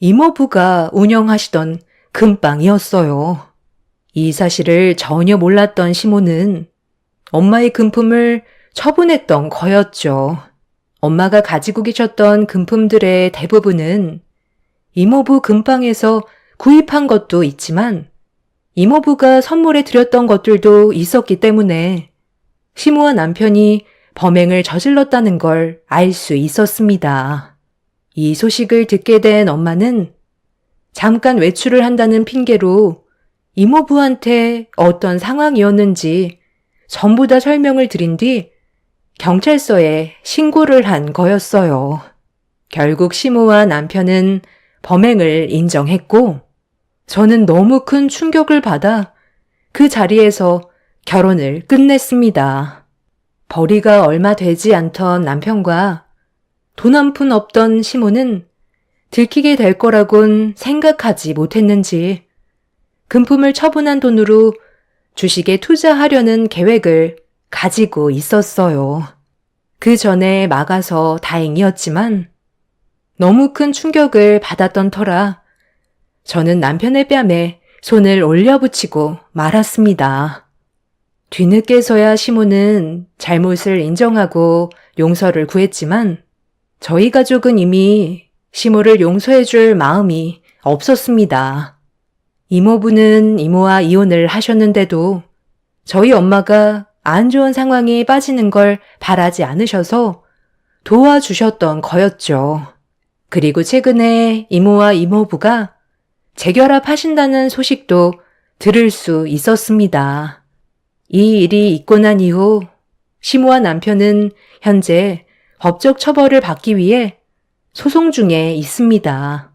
이모부가 운영하시던 금방이었어요. 이 사실을 전혀 몰랐던 시모는 엄마의 금품을 처분했던 거였죠. 엄마가 가지고 계셨던 금품들의 대부분은 이모부 금방에서 구입한 것도 있지만 이모부가 선물해 드렸던 것들도 있었기 때문에 시모와 남편이 범행을 저질렀다는 걸 알 수 있었습니다. 이 소식을 듣게 된 엄마는 잠깐 외출을 한다는 핑계로 이모부한테 어떤 상황이었는지 전부 다 설명을 드린 뒤 경찰서에 신고를 한 거였어요. 결국 시모와 남편은 범행을 인정했고 저는 너무 큰 충격을 받아 그 자리에서 결혼을 끝냈습니다. 벌이가 얼마 되지 않던 남편과 돈 한 푼 없던 시모는 들키게 될 거라곤 생각하지 못했는지 금품을 처분한 돈으로 주식에 투자하려는 계획을 가지고 있었어요. 그 전에 막아서 다행이었지만 너무 큰 충격을 받았던 터라 저는 남편의 뺨에 손을 올려붙이고 말았습니다. 뒤늦게서야 시모는 잘못을 인정하고 용서를 구했지만 저희 가족은 이미 시모를 용서해줄 마음이 없었습니다. 이모부는 이모와 이혼을 하셨는데도 저희 엄마가 안 좋은 상황에 빠지는 걸 바라지 않으셔서 도와주셨던 거였죠. 그리고 최근에 이모와 이모부가 재결합하신다는 소식도 들을 수 있었습니다. 이 일이 있고 난 이후 시모와 남편은 현재 법적 처벌을 받기 위해 소송 중에 있습니다.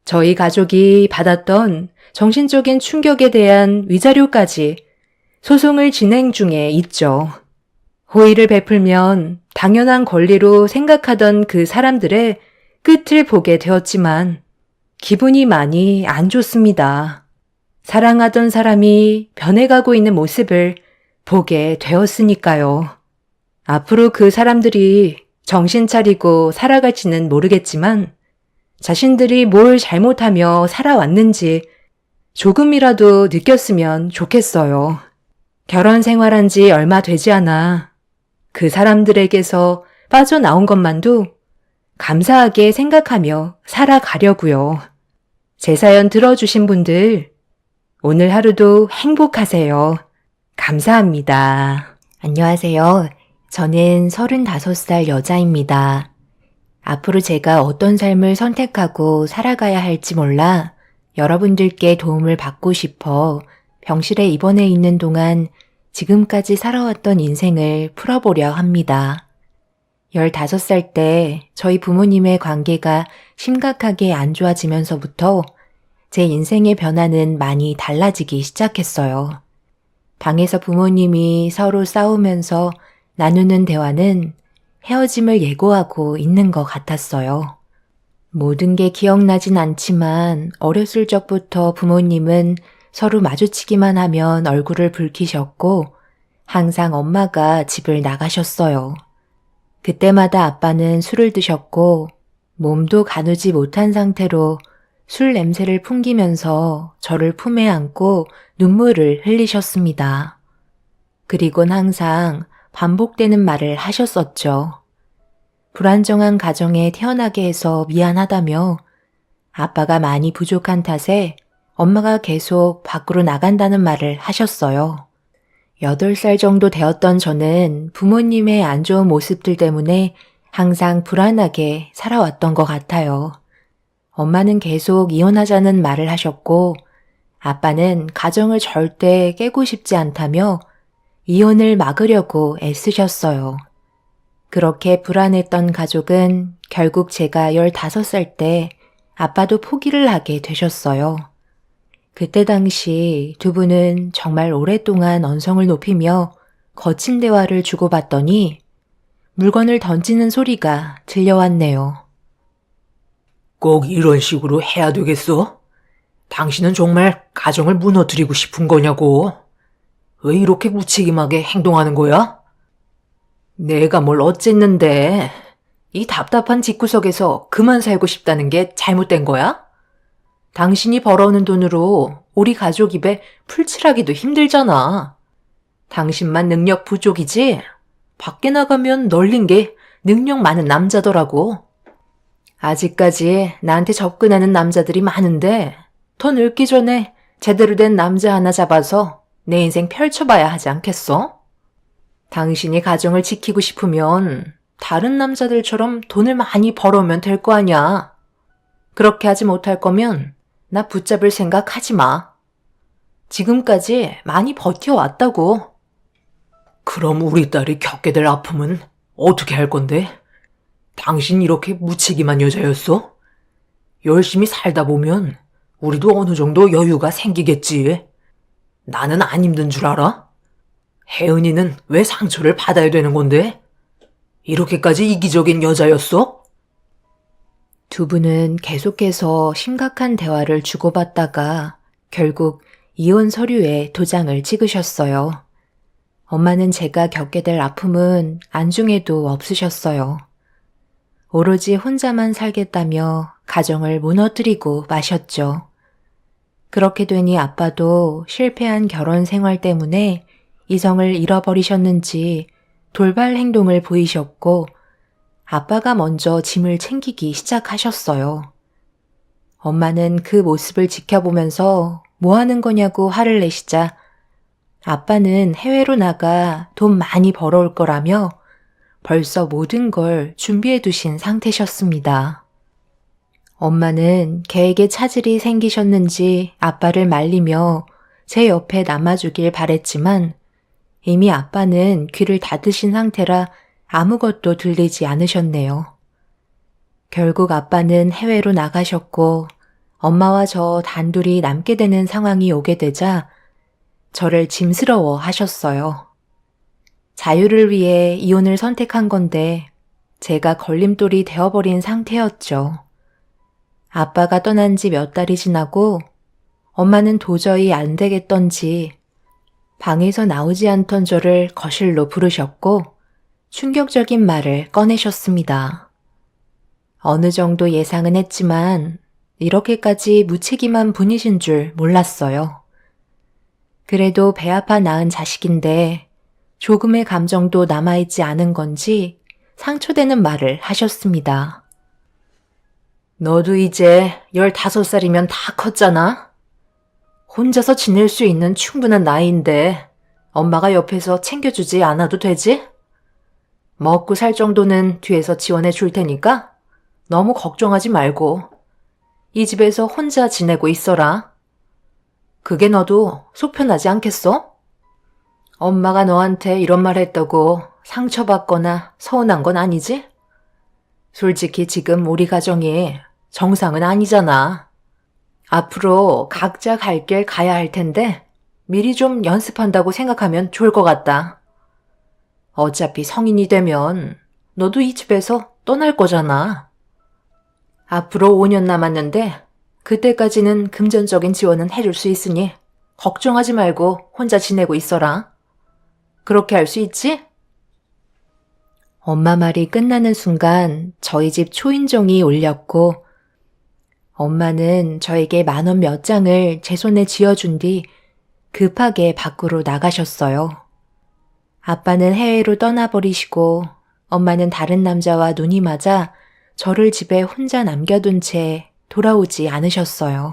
저희 가족이 받았던 정신적인 충격에 대한 위자료까지 소송을 진행 중에 있죠. 호의를 베풀면 당연한 권리로 생각하던 그 사람들의 끝을 보게 되었지만 기분이 많이 안 좋습니다. 사랑하던 사람이 변해가고 있는 모습을 보게 되었으니까요. 앞으로 그 사람들이 정신 차리고 살아갈지는 모르겠지만 자신들이 뭘 잘못하며 살아왔는지 조금이라도 느꼈으면 좋겠어요. 결혼 생활한 지 얼마 되지 않아 그 사람들에게서 빠져나온 것만도 감사하게 생각하며 살아가려고요. 제 사연 들어주신 분들 오늘 하루도 행복하세요. 감사합니다. 안녕하세요. 저는 35살 여자입니다. 앞으로 제가 어떤 삶을 선택하고 살아가야 할지 몰라 여러분들께 도움을 받고 싶어 병실에 입원해 있는 동안 지금까지 살아왔던 인생을 풀어보려 합니다. 15살 때 저희 부모님의 관계가 심각하게 안 좋아지면서부터 제 인생의 변화는 많이 달라지기 시작했어요. 방에서 부모님이 서로 싸우면서 나누는 대화는 헤어짐을 예고하고 있는 것 같았어요. 모든 게 기억나진 않지만 어렸을 적부터 부모님은 서로 마주치기만 하면 얼굴을 붉히셨고 항상 엄마가 집을 나가셨어요. 그때마다 아빠는 술을 드셨고 몸도 가누지 못한 상태로 술 냄새를 풍기면서 저를 품에 안고 눈물을 흘리셨습니다. 그리곤 항상 반복되는 말을 하셨었죠. 불안정한 가정에 태어나게 해서 미안하다며 아빠가 많이 부족한 탓에 엄마가 계속 밖으로 나간다는 말을 하셨어요. 8살 정도 되었던 저는 부모님의 안 좋은 모습들 때문에 항상 불안하게 살아왔던 것 같아요. 엄마는 계속 이혼하자는 말을 하셨고 아빠는 가정을 절대 깨고 싶지 않다며 이혼을 막으려고 애쓰셨어요. 그렇게 불안했던 가족은 결국 제가 15살 때 아빠도 포기를 하게 되셨어요. 그때 당시 두 분은 정말 오랫동안 언성을 높이며 거친 대화를 주고받더니 물건을 던지는 소리가 들려왔네요. 꼭 이런 식으로 해야 되겠어? 당신은 정말 가정을 무너뜨리고 싶은 거냐고? 왜 이렇게 무책임하게 행동하는 거야? 내가 뭘 어쨌는데 이 답답한 집구석에서 그만 살고 싶다는 게 잘못된 거야? 당신이 벌어오는 돈으로 우리 가족 입에 풀칠하기도 힘들잖아. 당신만 능력 부족이지? 밖에 나가면 널린 게 능력 많은 남자더라고. 아직까지 나한테 접근하는 남자들이 많은데 더 늙기 전에 제대로 된 남자 하나 잡아서 내 인생 펼쳐봐야 하지 않겠어? 당신이 가정을 지키고 싶으면 다른 남자들처럼 돈을 많이 벌어오면 될 거 아니야. 그렇게 하지 못할 거면 나 붙잡을 생각 하지 마. 지금까지 많이 버텨왔다고. 그럼 우리 딸이 겪게 될 아픔은 어떻게 할 건데? 당신 이렇게 무책임한 여자였어? 열심히 살다 보면 우리도 어느 정도 여유가 생기겠지. 나는 안 힘든 줄 알아? 혜은이는 왜 상처를 받아야 되는 건데? 이렇게까지 이기적인 여자였어? 두 분은 계속해서 심각한 대화를 주고받다가 결국 이혼 서류에 도장을 찍으셨어요. 엄마는 제가 겪게 될 아픔은 안중에도 없으셨어요. 오로지 혼자만 살겠다며 가정을 무너뜨리고 마셨죠. 그렇게 되니 아빠도 실패한 결혼 생활 때문에 이성을 잃어버리셨는지 돌발 행동을 보이셨고 아빠가 먼저 짐을 챙기기 시작하셨어요. 엄마는 그 모습을 지켜보면서 뭐 하는 거냐고 화를 내시자 아빠는 해외로 나가 돈 많이 벌어올 거라며 벌써 모든 걸 준비해 두신 상태셨습니다. 엄마는 계획에 차질이 생기셨는지 아빠를 말리며 제 옆에 남아주길 바랬지만 이미 아빠는 귀를 닫으신 상태라 아무것도 들리지 않으셨네요. 결국 아빠는 해외로 나가셨고 엄마와 저 단둘이 남게 되는 상황이 오게 되자 저를 짐스러워 하셨어요. 자유를 위해 이혼을 선택한 건데 제가 걸림돌이 되어버린 상태였죠. 아빠가 떠난 지 몇 달이 지나고 엄마는 도저히 안 되겠던지 방에서 나오지 않던 저를 거실로 부르셨고 충격적인 말을 꺼내셨습니다. 어느 정도 예상은 했지만 이렇게까지 무책임한 분이신 줄 몰랐어요. 그래도 배 아파 낳은 자식인데 조금의 감정도 남아있지 않은 건지 상처되는 말을 하셨습니다. 너도 이제 15살이면 다 컸잖아? 혼자서 지낼 수 있는 충분한 나이인데 엄마가 옆에서 챙겨주지 않아도 되지? 먹고 살 정도는 뒤에서 지원해 줄 테니까 너무 걱정하지 말고 이 집에서 혼자 지내고 있어라. 그게 너도 속 편하지 않겠어? 엄마가 너한테 이런 말 했다고 상처받거나 서운한 건 아니지? 솔직히 지금 우리 가정이 정상은 아니잖아. 앞으로 각자 갈 길 가야 할 텐데 미리 좀 연습한다고 생각하면 좋을 것 같다. 어차피 성인이 되면 너도 이 집에서 떠날 거잖아. 앞으로 5년 남았는데 그때까지는 금전적인 지원은 해줄 수 있으니 걱정하지 말고 혼자 지내고 있어라. 그렇게 할 수 있지? 엄마 말이 끝나는 순간 저희 집 초인종이 울렸고 엄마는 저에게 10,000원 몇 장을 제 손에 쥐어준 뒤 급하게 밖으로 나가셨어요. 아빠는 해외로 떠나버리시고 엄마는 다른 남자와 눈이 맞아 저를 집에 혼자 남겨둔 채 돌아오지 않으셨어요.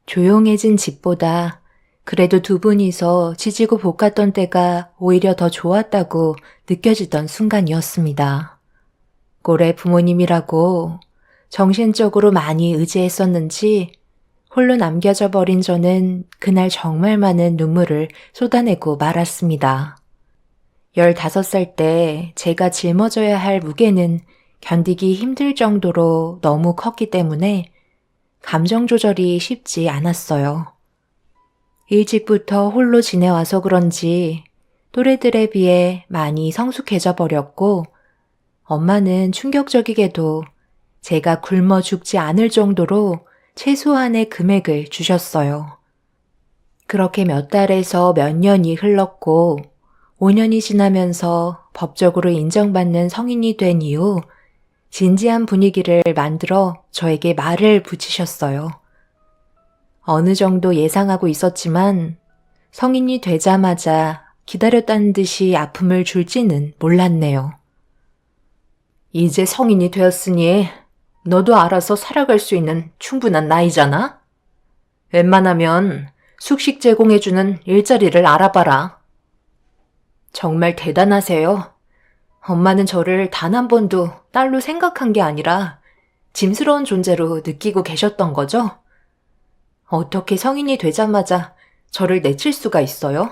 조용해진 집보다 그래도 두 분이서 지지고 볶았던 때가 오히려 더 좋았다고 느껴지던 순간이었습니다. 꼴의 부모님이라고 정신적으로 많이 의지했었는지 홀로 남겨져 버린 저는 그날 정말 많은 눈물을 쏟아내고 말았습니다. 15살 때 제가 짊어져야 할 무게는 견디기 힘들 정도로 너무 컸기 때문에 감정 조절이 쉽지 않았어요. 일찍부터 홀로 지내와서 그런지 또래들에 비해 많이 성숙해져 버렸고 엄마는 충격적이게도 제가 굶어 죽지 않을 정도로 최소한의 금액을 주셨어요. 그렇게 몇 달에서 몇 년이 흘렀고 5년이 지나면서 법적으로 인정받는 성인이 된 이후 진지한 분위기를 만들어 저에게 말을 붙이셨어요. 어느 정도 예상하고 있었지만 성인이 되자마자 기다렸다는 듯이 아픔을 줄지는 몰랐네요. 이제 성인이 되었으니 너도 알아서 살아갈 수 있는 충분한 나이잖아? 웬만하면 숙식 제공해주는 일자리를 알아봐라. 정말 대단하세요. 엄마는 저를 단 한 번도 딸로 생각한 게 아니라 짐스러운 존재로 느끼고 계셨던 거죠? 어떻게 성인이 되자마자 저를 내칠 수가 있어요?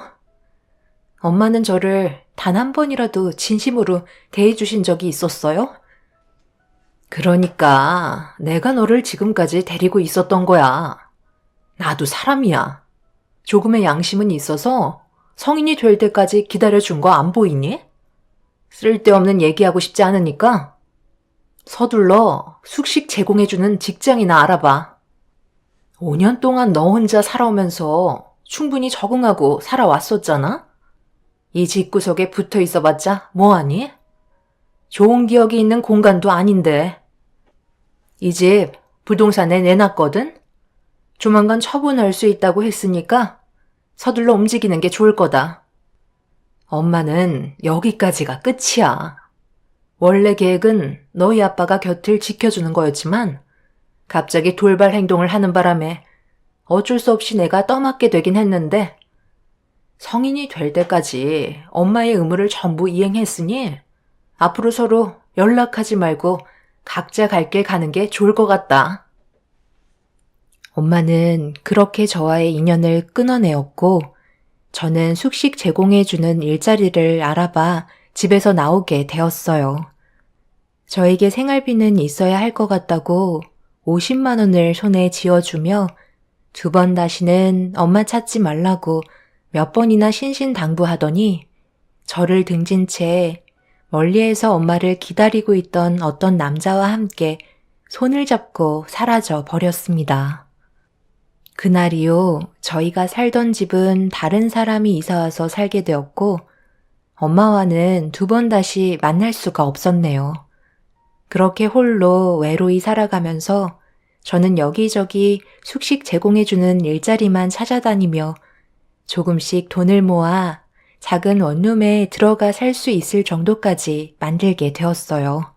엄마는 저를 단 한 번이라도 진심으로 대해주신 적이 있었어요? 그러니까 내가 너를 지금까지 데리고 있었던 거야. 나도 사람이야. 조금의 양심은 있어서 성인이 될 때까지 기다려준 거 안 보이니? 쓸데없는 얘기하고 싶지 않으니까 서둘러 숙식 제공해주는 직장이나 알아봐. 5년 동안 너 혼자 살아오면서 충분히 적응하고 살아왔었잖아? 이 집구석에 붙어 있어봤자 뭐하니? 좋은 기억이 있는 공간도 아닌데. 이 집 부동산에 내놨거든? 조만간 처분할 수 있다고 했으니까 서둘러 움직이는 게 좋을 거다. 엄마는 여기까지가 끝이야. 원래 계획은 너희 아빠가 곁을 지켜주는 거였지만 갑자기 돌발 행동을 하는 바람에 어쩔 수 없이 내가 떠맡게 되긴 했는데 성인이 될 때까지 엄마의 의무를 전부 이행했으니 앞으로 서로 연락하지 말고 각자 갈 길 가는 게 좋을 것 같다. 엄마는 그렇게 저와의 인연을 끊어내었고 저는 숙식 제공해주는 일자리를 알아봐 집에서 나오게 되었어요. 저에게 생활비는 있어야 할 것 같다고 50만 원을 손에 쥐어주며 2번 다시는 엄마 찾지 말라고 몇 번이나 신신당부하더니 저를 등진 채 멀리에서 엄마를 기다리고 있던 어떤 남자와 함께 손을 잡고 사라져 버렸습니다. 그날 이후 저희가 살던 집은 다른 사람이 이사와서 살게 되었고 엄마와는 2번 다시 만날 수가 없었네요. 그렇게 홀로 외로이 살아가면서 저는 여기저기 숙식 제공해주는 일자리만 찾아다니며 조금씩 돈을 모아 작은 원룸에 들어가 살 수 있을 정도까지 만들게 되었어요.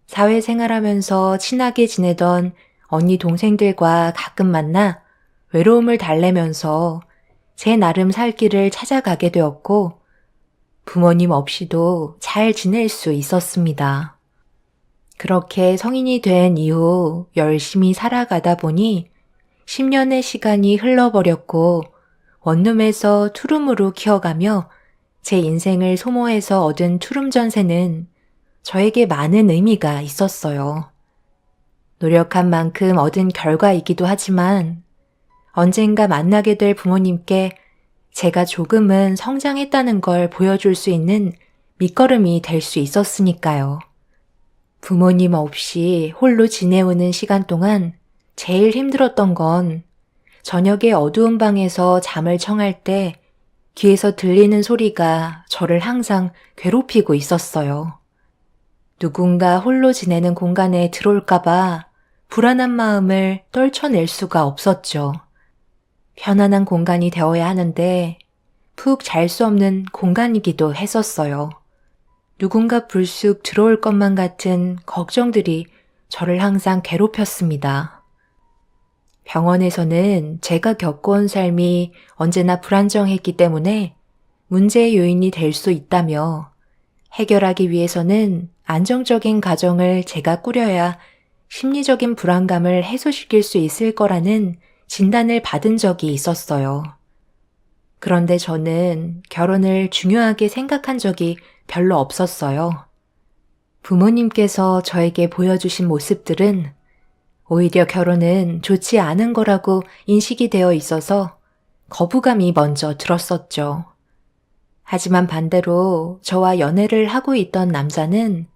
사회생활하면서 친하게 지내던 언니 동생들과 가끔 만나 외로움을 달래면서 제 나름 살 길을 찾아가게 되었고 부모님 없이도 잘 지낼 수 있었습니다. 그렇게 성인이 된 이후 열심히 살아가다 보니 10년의 시간이 흘러버렸고 원룸에서 투룸으로 키워가며 제 인생을 소모해서 얻은 투룸 전세는 저에게 많은 의미가 있었어요. 노력한 만큼 얻은 결과이기도 하지만 언젠가 만나게 될 부모님께 제가 조금은 성장했다는 걸 보여줄 수 있는 밑거름이 될 수 있었으니까요. 부모님 없이 홀로 지내오는 시간 동안 제일 힘들었던 건 저녁에 어두운 방에서 잠을 청할 때 귀에서 들리는 소리가 저를 항상 괴롭히고 있었어요. 누군가 홀로 지내는 공간에 들어올까봐 불안한 마음을 떨쳐낼 수가 없었죠. 편안한 공간이 되어야 하는데 푹 잘 수 없는 공간이기도 했었어요. 누군가 불쑥 들어올 것만 같은 걱정들이 저를 항상 괴롭혔습니다. 병원에서는 제가 겪어온 삶이 언제나 불안정했기 때문에 문제의 요인이 될 수 있다며 해결하기 위해서는 안정적인 가정을 제가 꾸려야 심리적인 불안감을 해소시킬 수 있을 거라는 진단을 받은 적이 있었어요. 그런데 저는 결혼을 중요하게 생각한 적이 별로 없었어요. 부모님께서 저에게 보여주신 모습들은 오히려 결혼은 좋지 않은 거라고 인식이 되어 있어서 거부감이 먼저 들었었죠. 하지만 반대로 저와 연애를 하고 있던 남자는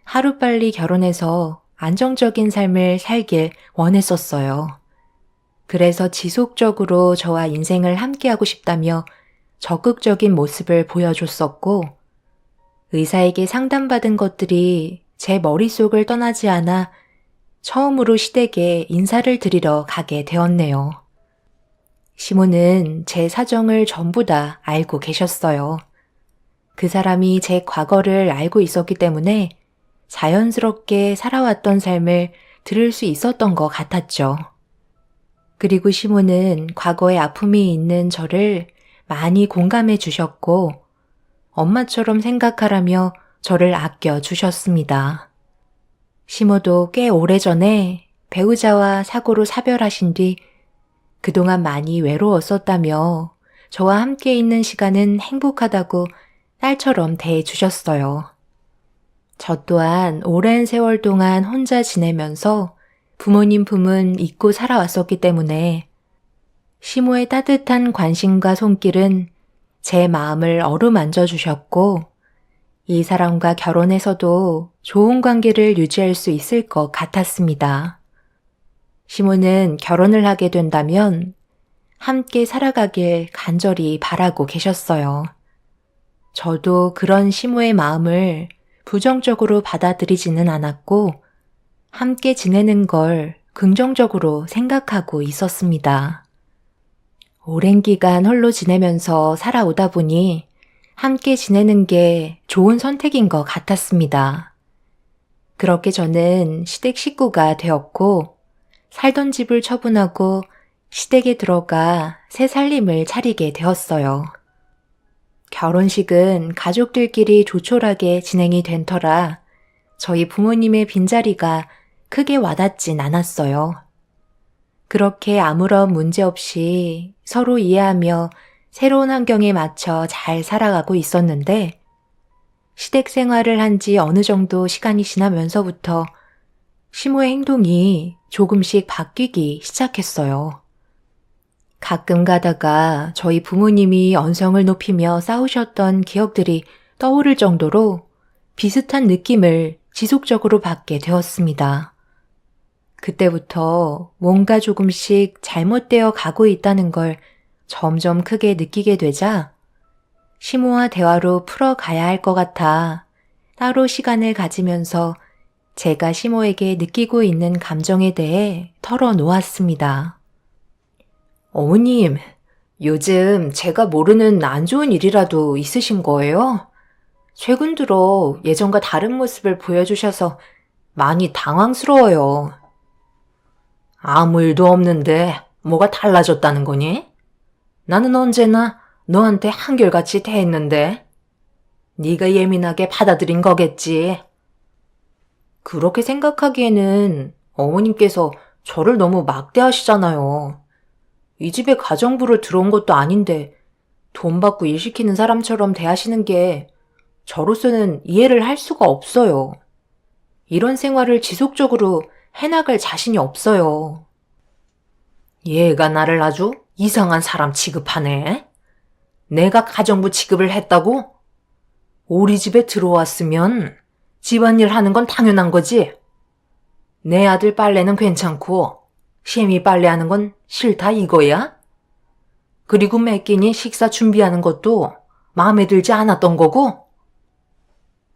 하루빨리 결혼해서 안정적인 삶을 살길 원했었어요. 그래서 지속적으로 저와 인생을 함께하고 싶다며 적극적인 모습을 보여줬었고 의사에게 상담받은 것들이 제 머릿속을 떠나지 않아 처음으로 시댁에 인사를 드리러 가게 되었네요. 시모는 제 사정을 전부 다 알고 계셨어요. 그 사람이 제 과거를 알고 있었기 때문에 자연스럽게 살아왔던 삶을 들을 수 있었던 것 같았죠. 그리고 시모는 과거에 아픔이 있는 저를 많이 공감해 주셨고 엄마처럼 생각하라며 저를 아껴 주셨습니다. 시모도 꽤 오래전에 배우자와 사고로 사별하신 뒤 그동안 많이 외로웠었다며 저와 함께 있는 시간은 행복하다고 딸처럼 대해주셨어요. 저 또한 오랜 세월 동안 혼자 지내면서 부모님 품은 잊고 살아왔었기 때문에 시모의 따뜻한 관심과 손길은 제 마음을 어루만져 주셨고 이 사람과 결혼해서도 좋은 관계를 유지할 수 있을 것 같았습니다. 시모는 결혼을 하게 된다면 함께 살아가길 간절히 바라고 계셨어요. 저도 그런 시모의 마음을 부정적으로 받아들이지는 않았고 함께 지내는 걸 긍정적으로 생각하고 있었습니다. 오랜 기간 홀로 지내면서 살아오다 보니 함께 지내는 게 좋은 선택인 것 같았습니다. 그렇게 저는 시댁 식구가 되었고 살던 집을 처분하고 시댁에 들어가 새 살림을 차리게 되었어요. 결혼식은 가족들끼리 조촐하게 진행이 된 터라 저희 부모님의 빈자리가 크게 와닿진 않았어요. 그렇게 아무런 문제 없이 서로 이해하며 새로운 환경에 맞춰 잘 살아가고 있었는데 시댁 생활을 한 지 어느 정도 시간이 지나면서부터 시모의 행동이 조금씩 바뀌기 시작했어요. 가끔 가다가 저희 부모님이 언성을 높이며 싸우셨던 기억들이 떠오를 정도로 비슷한 느낌을 지속적으로 받게 되었습니다. 그때부터 뭔가 조금씩 잘못되어 가고 있다는 걸 점점 크게 느끼게 되자 시모와 대화로 풀어가야 할 것 같아 따로 시간을 가지면서 제가 시모에게 느끼고 있는 감정에 대해 털어놓았습니다. 어머님, 요즘 제가 모르는 안 좋은 일이라도 있으신 거예요? 최근 들어 예전과 다른 모습을 보여주셔서 많이 당황스러워요. 아무 일도 없는데 뭐가 달라졌다는 거니? 나는 언제나 너한테 한결같이 대했는데 네가 예민하게 받아들인 거겠지. 그렇게 생각하기에는 어머님께서 저를 너무 막대하시잖아요. 이 집에 가정부로 들어온 것도 아닌데 돈 받고 일 시키는 사람처럼 대하시는 게 저로서는 이해를 할 수가 없어요. 이런 생활을 지속적으로 해나갈 자신이 없어요. 얘가 나를 아주 이상한 사람 취급하네. 내가 가정부 취급을 했다고? 우리 집에 들어왔으면 집안일 하는 건 당연한 거지. 내 아들 빨래는 괜찮고 셰미 빨래하는 건 싫다 이거야? 그리고 매 끼니 식사 준비하는 것도 마음에 들지 않았던 거고?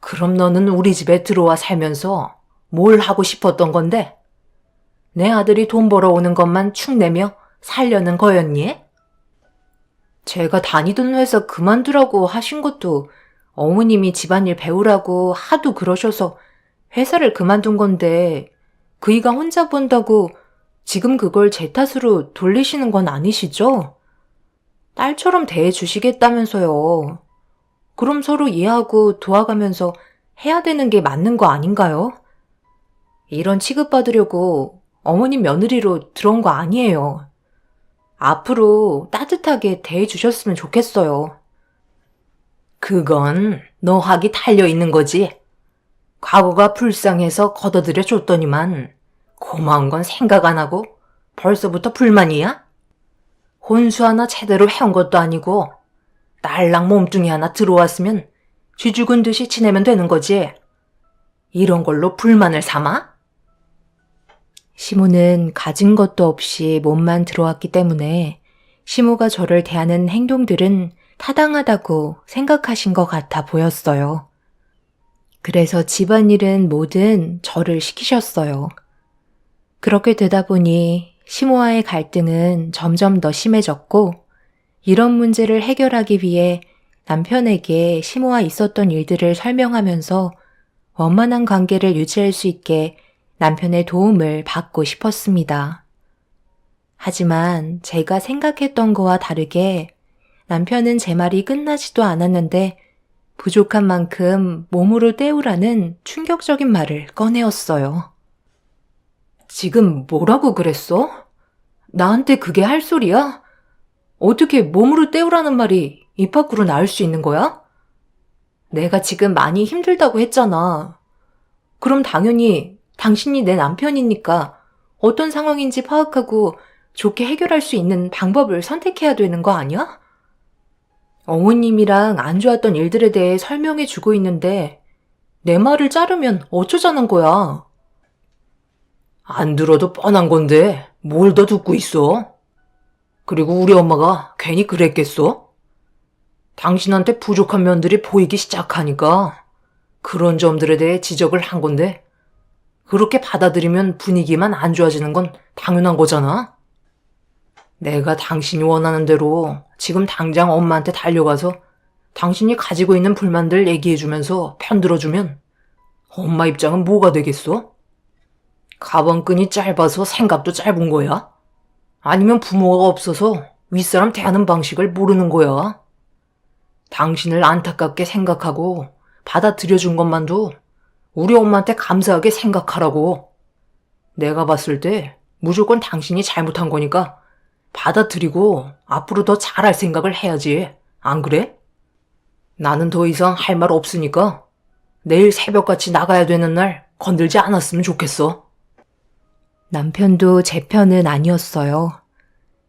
그럼 너는 우리 집에 들어와 살면서 뭘 하고 싶었던 건데? 내 아들이 돈 벌어오는 것만 축내며 살려는 거였니? 제가 다니던 회사 그만두라고 하신 것도 어머님이 집안일 배우라고 하도 그러셔서 회사를 그만둔 건데 그이가 혼자 본다고 지금 그걸 제 탓으로 돌리시는 건 아니시죠? 딸처럼 대해주시겠다면서요. 그럼 서로 이해하고 도와가면서 해야 되는 게 맞는 거 아닌가요? 이런 취급받으려고 어머님 며느리로 들어온 거 아니에요. 앞으로 따뜻하게 대해주셨으면 좋겠어요. 그건 너 학이 달려있는 거지. 과거가 불쌍해서 걷어들여 줬더니만 고마운 건 생각 안 하고 벌써부터 불만이야? 혼수 하나 제대로 해온 것도 아니고 딸랑 몸뚱이 하나 들어왔으면 쥐 죽은 듯이 지내면 되는 거지. 이런 걸로 불만을 삼아? 시모는 가진 것도 없이 몸만 들어왔기 때문에 시모가 저를 대하는 행동들은 타당하다고 생각하신 것 같아 보였어요. 그래서 집안일은 뭐든 저를 시키셨어요. 그렇게 되다 보니 시모와의 갈등은 점점 더 심해졌고 이런 문제를 해결하기 위해 남편에게 시모와 있었던 일들을 설명하면서 원만한 관계를 유지할 수 있게 남편의 도움을 받고 싶었습니다. 하지만 제가 생각했던 거와 다르게 남편은 제 말이 끝나지도 않았는데 부족한 만큼 몸으로 때우라는 충격적인 말을 꺼내었어요. 지금 뭐라고 그랬어? 나한테 그게 할 소리야? 어떻게 몸으로 때우라는 말이 입 밖으로 나올 수 있는 거야? 내가 지금 많이 힘들다고 했잖아. 그럼 당연히 당신이 내 남편이니까 어떤 상황인지 파악하고 좋게 해결할 수 있는 방법을 선택해야 되는 거 아니야? 어머님이랑 안 좋았던 일들에 대해 설명해 주고 있는데 내 말을 자르면 어쩌자는 거야? 안 들어도 뻔한 건데 뭘 더 듣고 있어? 그리고 우리 엄마가 괜히 그랬겠어? 당신한테 부족한 면들이 보이기 시작하니까 그런 점들에 대해 지적을 한 건데 그렇게 받아들이면 분위기만 안 좋아지는 건 당연한 거잖아. 내가 당신이 원하는 대로 지금 당장 엄마한테 달려가서 당신이 가지고 있는 불만들 얘기해주면서 편들어주면 엄마 입장은 뭐가 되겠어? 가방끈이 짧아서 생각도 짧은 거야? 아니면 부모가 없어서 윗사람 대하는 방식을 모르는 거야? 당신을 안타깝게 생각하고 받아들여준 것만도 우리 엄마한테 감사하게 생각하라고. 내가 봤을 때 무조건 당신이 잘못한 거니까 받아들이고 앞으로 더 잘할 생각을 해야지. 안 그래? 나는 더 이상 할 말 없으니까 내일 새벽같이 나가야 되는 날 건들지 않았으면 좋겠어. 남편도 제 편은 아니었어요.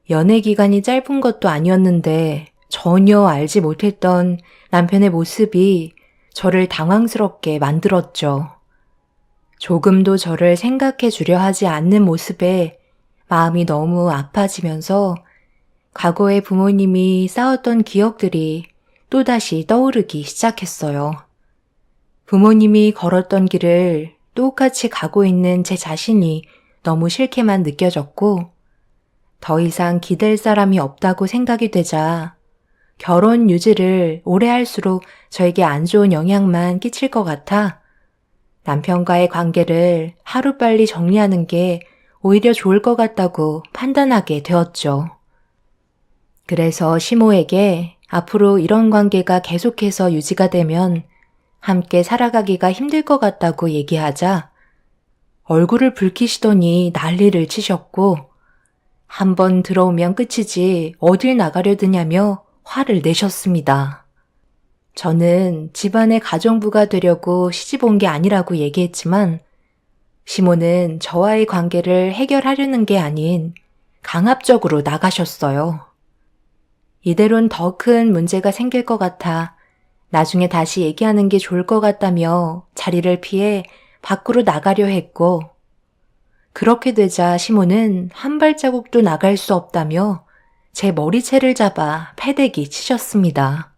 연애 기간이 짧은 것도 아니었는데 전혀 알지 못했던 남편의 모습이 저를 당황스럽게 만들었죠. 조금도 저를 생각해 주려 하지 않는 모습에 마음이 너무 아파지면서 과거에 부모님이 싸웠던 기억들이 또다시 떠오르기 시작했어요. 부모님이 걸었던 길을 똑같이 가고 있는 제 자신이 너무 싫게만 느껴졌고, 더 이상 기댈 사람이 없다고 생각이 되자 결혼 유지를 오래 할수록 저에게 안 좋은 영향만 끼칠 것 같아 남편과의 관계를 하루빨리 정리하는 게 오히려 좋을 것 같다고 판단하게 되었죠. 그래서 시모에게 앞으로 이런 관계가 계속해서 유지가 되면 함께 살아가기가 힘들 것 같다고 얘기하자 얼굴을 붉히시더니 난리를 치셨고 한번 들어오면 끝이지 어딜 나가려 드냐며 화를 내셨습니다. 저는 집안의 가정부가 되려고 시집 온 게 아니라고 얘기했지만 시모는 저와의 관계를 해결하려는 게 아닌 강압적으로 나가셨어요. 이대로는 더 큰 문제가 생길 것 같아 나중에 다시 얘기하는 게 좋을 것 같다며 자리를 피해 밖으로 나가려 했고 그렇게 되자 시모는 한 발자국도 나갈 수 없다며 제 머리채를 잡아 패대기 치셨습니다.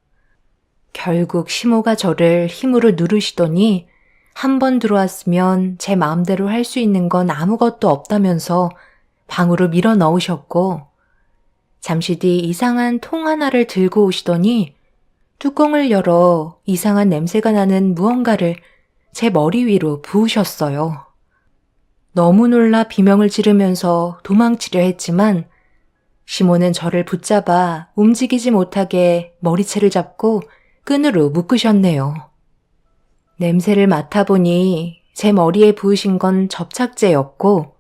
결국 시모가 저를 힘으로 누르시더니 한 번 들어왔으면 제 마음대로 할 수 있는 건 아무것도 없다면서 방으로 밀어 넣으셨고 잠시 뒤 이상한 통 하나를 들고 오시더니 뚜껑을 열어 이상한 냄새가 나는 무언가를 제 머리 위로 부으셨어요. 너무 놀라 비명을 지르면서 도망치려 했지만 시모는 저를 붙잡아 움직이지 못하게 머리채를 잡고 끈으로 묶으셨네요. 냄새를 맡아보니 제 머리에 부으신 건 접착제였고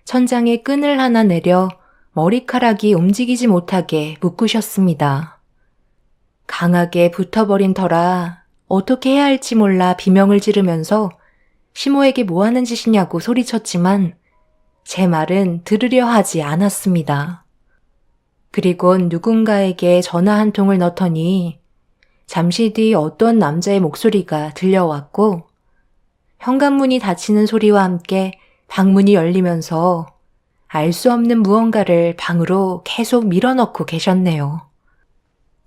천장에 끈을 하나 내려 머리카락이 움직이지 못하게 묶으셨습니다. 강하게 붙어버린 터라 어떻게 해야 할지 몰라 비명을 지르면서 시모에게 뭐 하는 짓이냐고 소리쳤지만 제 말은 들으려 하지 않았습니다. 그리곤 누군가에게 전화 한 통을 넣더니 잠시 뒤 어떤 남자의 목소리가 들려왔고 현관문이 닫히는 소리와 함께 방문이 열리면서 알 수 없는 무언가를 방으로 계속 밀어넣고 계셨네요.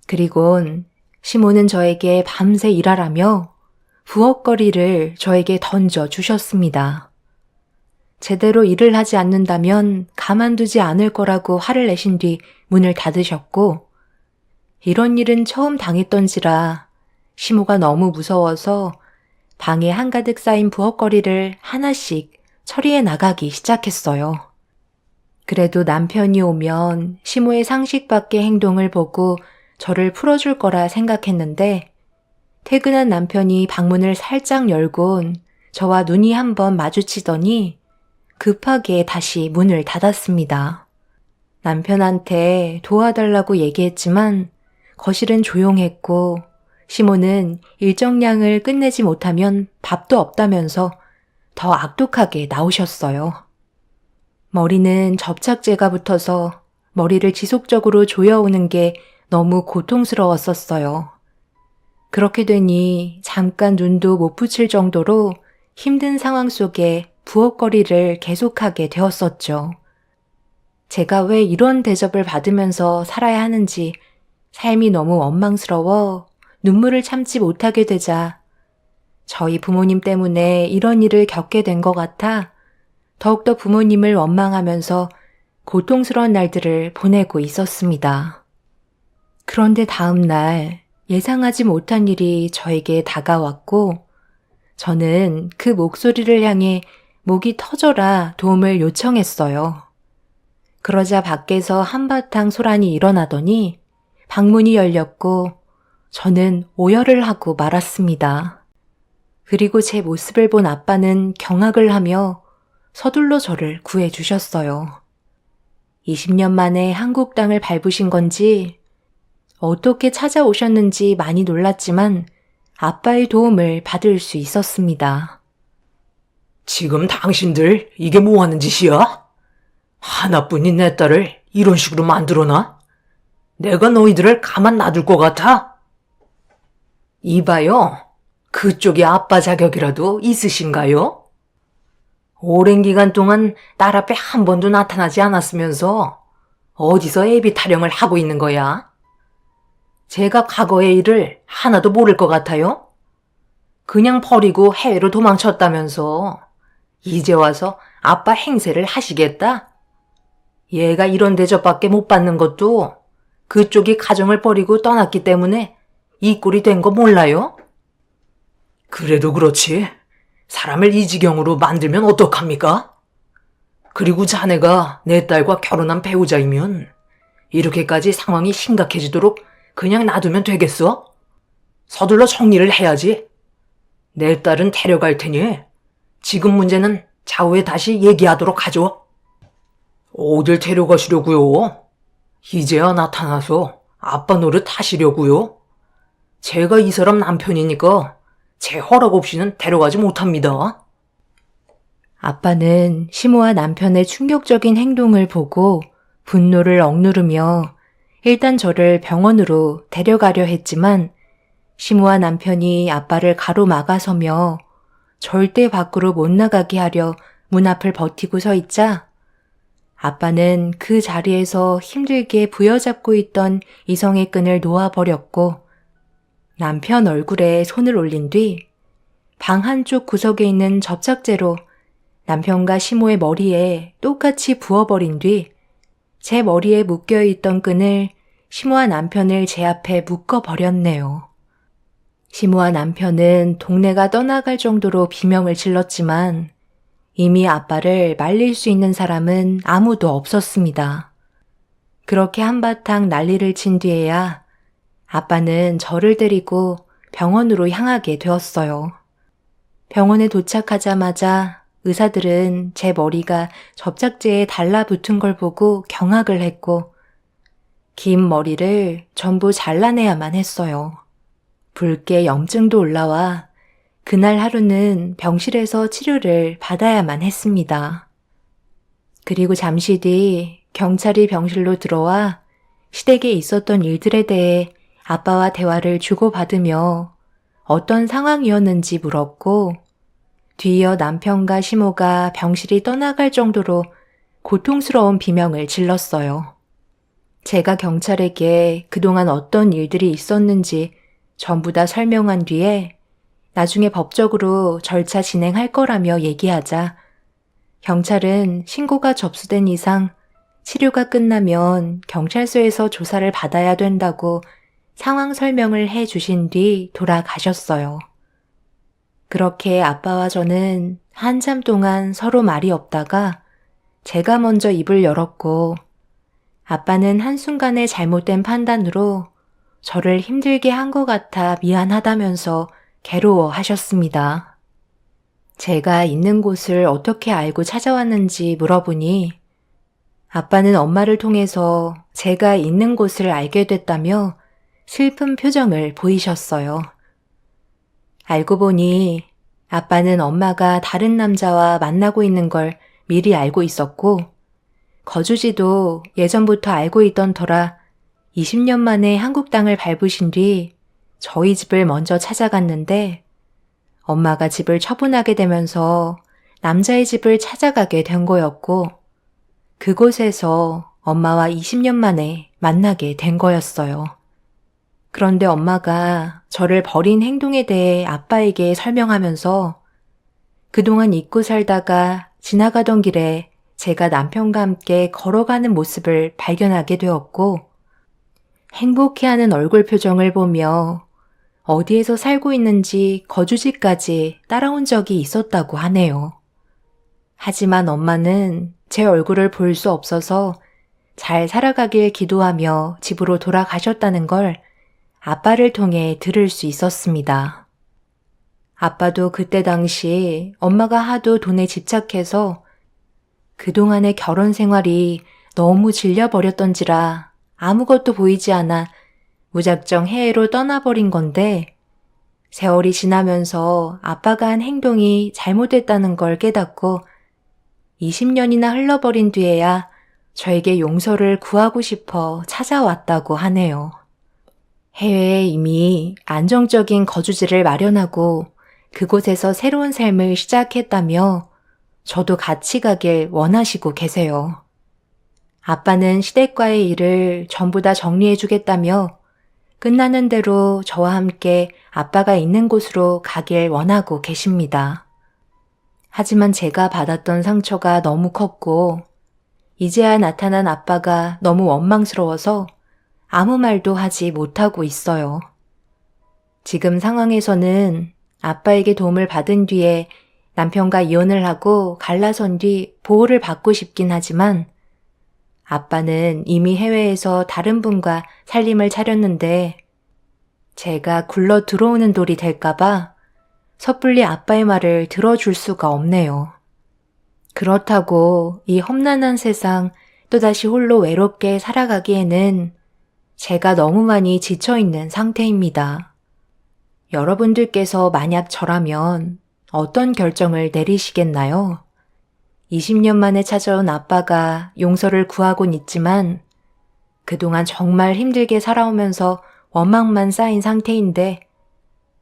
그리곤 시모는 저에게 밤새 일하라며 부엌거리를 저에게 던져 주셨습니다. 제대로 일을 하지 않는다면 가만두지 않을 거라고 화를 내신 뒤 문을 닫으셨고 이런 일은 처음 당했던지라 시모가 너무 무서워서 방에 한가득 쌓인 부엌거리를 하나씩 처리해 나가기 시작했어요. 그래도 남편이 오면 시모의 상식 밖의 행동을 보고 저를 풀어줄 거라 생각했는데 퇴근한 남편이 방문을 살짝 열곤 저와 눈이 한번 마주치더니 급하게 다시 문을 닫았습니다. 남편한테 도와달라고 얘기했지만 거실은 조용했고 시모는 일정량을 끝내지 못하면 밥도 없다면서 더 악독하게 나오셨어요. 머리는 접착제가 붙어서 머리를 지속적으로 조여오는 게 너무 고통스러웠었어요. 그렇게 되니 잠깐 눈도 못 붙일 정도로 힘든 상황 속에 부엌거리를 계속하게 되었었죠. 제가 왜 이런 대접을 받으면서 살아야 하는지 삶이 너무 원망스러워 눈물을 참지 못하게 되자 저희 부모님 때문에 이런 일을 겪게 된 것 같아 더욱더 부모님을 원망하면서 고통스러운 날들을 보내고 있었습니다. 그런데 다음 날 예상하지 못한 일이 저에게 다가왔고, 저는 그 목소리를 향해 목이 터져라 도움을 요청했어요. 그러자 밖에서 한바탕 소란이 일어나더니 방문이 열렸고 저는 오열을 하고 말았습니다. 그리고 제 모습을 본 아빠는 경악을 하며 서둘러 저를 구해주셨어요. 20년 만에 한국 땅을 밟으신 건지 어떻게 찾아오셨는지 많이 놀랐지만 아빠의 도움을 받을 수 있었습니다. 지금 당신들 이게 뭐 하는 짓이야? 하나뿐인 내 딸을 이런 식으로 만들어놔? 내가 너희들을 가만 놔둘 것 같아? 이봐요. 그쪽이 아빠 자격이라도 있으신가요? 오랜 기간 동안 딸 앞에 한 번도 나타나지 않았으면서 어디서 애비 타령을 하고 있는 거야? 제가 과거의 일을 하나도 모를 것 같아요? 그냥 버리고 해외로 도망쳤다면서 이제 와서 아빠 행세를 하시겠다? 얘가 이런 대접밖에 못 받는 것도 그쪽이 가정을 버리고 떠났기 때문에 이 꼴이 된 거 몰라요? 그래도 그렇지. 사람을 이 지경으로 만들면 어떡합니까? 그리고 자네가 내 딸과 결혼한 배우자이면 이렇게까지 상황이 심각해지도록 그냥 놔두면 되겠어? 서둘러 정리를 해야지. 내 딸은 데려갈 테니 지금 문제는 차후에 다시 얘기하도록 하죠. 어딜 데려가시려고요? 이제야 나타나서 아빠 노릇 하시려고요? 제가 이 사람 남편이니까 제 허락 없이는 데려가지 못합니다. 아빠는 시모와 남편의 충격적인 행동을 보고 분노를 억누르며 일단 저를 병원으로 데려가려 했지만 시모와 남편이 아빠를 가로막아서며 절대 밖으로 못 나가게 하려 문 앞을 버티고 서 있자 아빠는 그 자리에서 힘들게 부여잡고 있던 이성의 끈을 놓아버렸고 남편 얼굴에 손을 올린 뒤 방 한쪽 구석에 있는 접착제로 남편과 시모의 머리에 똑같이 부어버린 뒤 제 머리에 묶여있던 끈을 시모와 남편을 제 앞에 묶어버렸네요. 시모와 남편은 동네가 떠나갈 정도로 비명을 질렀지만 이미 아빠를 말릴 수 있는 사람은 아무도 없었습니다. 그렇게 한바탕 난리를 친 뒤에야 아빠는 저를 데리고 병원으로 향하게 되었어요. 병원에 도착하자마자 의사들은 제 머리가 접착제에 달라붙은 걸 보고 경악을 했고 긴 머리를 전부 잘라내야만 했어요. 붉게 염증도 올라와 그날 하루는 병실에서 치료를 받아야만 했습니다. 그리고 잠시 뒤 경찰이 병실로 들어와 시댁에 있었던 일들에 대해 아빠와 대화를 주고받으며 어떤 상황이었는지 물었고 뒤이어 남편과 시모가 병실이 떠나갈 정도로 고통스러운 비명을 질렀어요. 제가 경찰에게 그동안 어떤 일들이 있었는지 전부 다 설명한 뒤에 나중에 법적으로 절차 진행할 거라며 얘기하자 경찰은 신고가 접수된 이상 치료가 끝나면 경찰서에서 조사를 받아야 된다고 상황 설명을 해 주신 뒤 돌아가셨어요. 그렇게 아빠와 저는 한참 동안 서로 말이 없다가 제가 먼저 입을 열었고 아빠는 한순간의 잘못된 판단으로 저를 힘들게 한 것 같아 미안하다면서 괴로워하셨습니다. 제가 있는 곳을 어떻게 알고 찾아왔는지 물어보니 아빠는 엄마를 통해서 제가 있는 곳을 알게 됐다며 슬픈 표정을 보이셨어요. 알고 보니 아빠는 엄마가 다른 남자와 만나고 있는 걸 미리 알고 있었고 거주지도 예전부터 알고 있던 터라 20년 만에 한국 땅을 밟으신 뒤 저희 집을 먼저 찾아갔는데 엄마가 집을 처분하게 되면서 남자의 집을 찾아가게 된 거였고 그곳에서 엄마와 20년 만에 만나게 된 거였어요. 그런데 엄마가 저를 버린 행동에 대해 아빠에게 설명하면서 그동안 잊고 살다가 지나가던 길에 제가 남편과 함께 걸어가는 모습을 발견하게 되었고 행복해하는 얼굴 표정을 보며 어디에서 살고 있는지 거주지까지 따라온 적이 있었다고 하네요. 하지만 엄마는 제 얼굴을 볼 수 없어서 잘 살아가길 기도하며 집으로 돌아가셨다는 걸 아빠를 통해 들을 수 있었습니다. 아빠도 그때 당시 엄마가 하도 돈에 집착해서 그동안의 결혼 생활이 너무 질려버렸던지라 아무것도 보이지 않아 무작정 해외로 떠나버린 건데 세월이 지나면서 아빠가 한 행동이 잘못됐다는 걸 깨닫고 20년이나 흘러버린 뒤에야 저에게 용서를 구하고 싶어 찾아왔다고 하네요. 해외에 이미 안정적인 거주지를 마련하고 그곳에서 새로운 삶을 시작했다며 저도 같이 가길 원하시고 계세요. 아빠는 시댁과의 일을 전부 다 정리해주겠다며 끝나는 대로 저와 함께 아빠가 있는 곳으로 가길 원하고 계십니다. 하지만 제가 받았던 상처가 너무 컸고 이제야 나타난 아빠가 너무 원망스러워서 아무 말도 하지 못하고 있어요. 지금 상황에서는 아빠에게 도움을 받은 뒤에 남편과 이혼을 하고 갈라선 뒤 보호를 받고 싶긴 하지만 아빠는 이미 해외에서 다른 분과 살림을 차렸는데 제가 굴러 들어오는 돌이 될까봐 섣불리 아빠의 말을 들어줄 수가 없네요. 그렇다고 이 험난한 세상 또다시 홀로 외롭게 살아가기에는 제가 너무 많이 지쳐있는 상태입니다. 여러분들께서 만약 저라면 어떤 결정을 내리시겠나요? 20년 만에 찾아온 아빠가 용서를 구하곤 있지만 그동안 정말 힘들게 살아오면서 원망만 쌓인 상태인데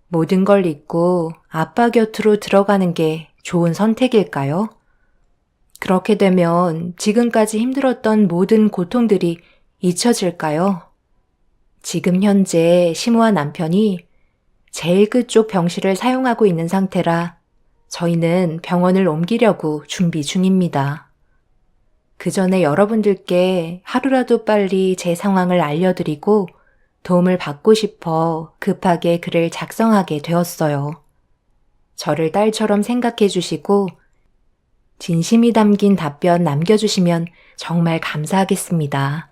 모든 걸 잊고 아빠 곁으로 들어가는 게 좋은 선택일까요? 그렇게 되면 지금까지 힘들었던 모든 고통들이 잊혀질까요? 지금 현재 시모와 남편이 제일 끝쪽 병실을 사용하고 있는 상태라 저희는 병원을 옮기려고 준비 중입니다. 그 전에 여러분들께 하루라도 빨리 제 상황을 알려드리고 도움을 받고 싶어 급하게 글을 작성하게 되었어요. 저를 딸처럼 생각해 주시고 진심이 담긴 답변 남겨주시면 정말 감사하겠습니다.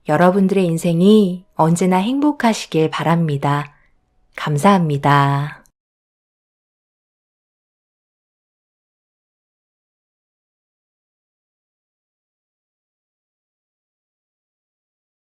여러분들의 인생이 언제나 행복하시길 바랍니다. 감사합니다.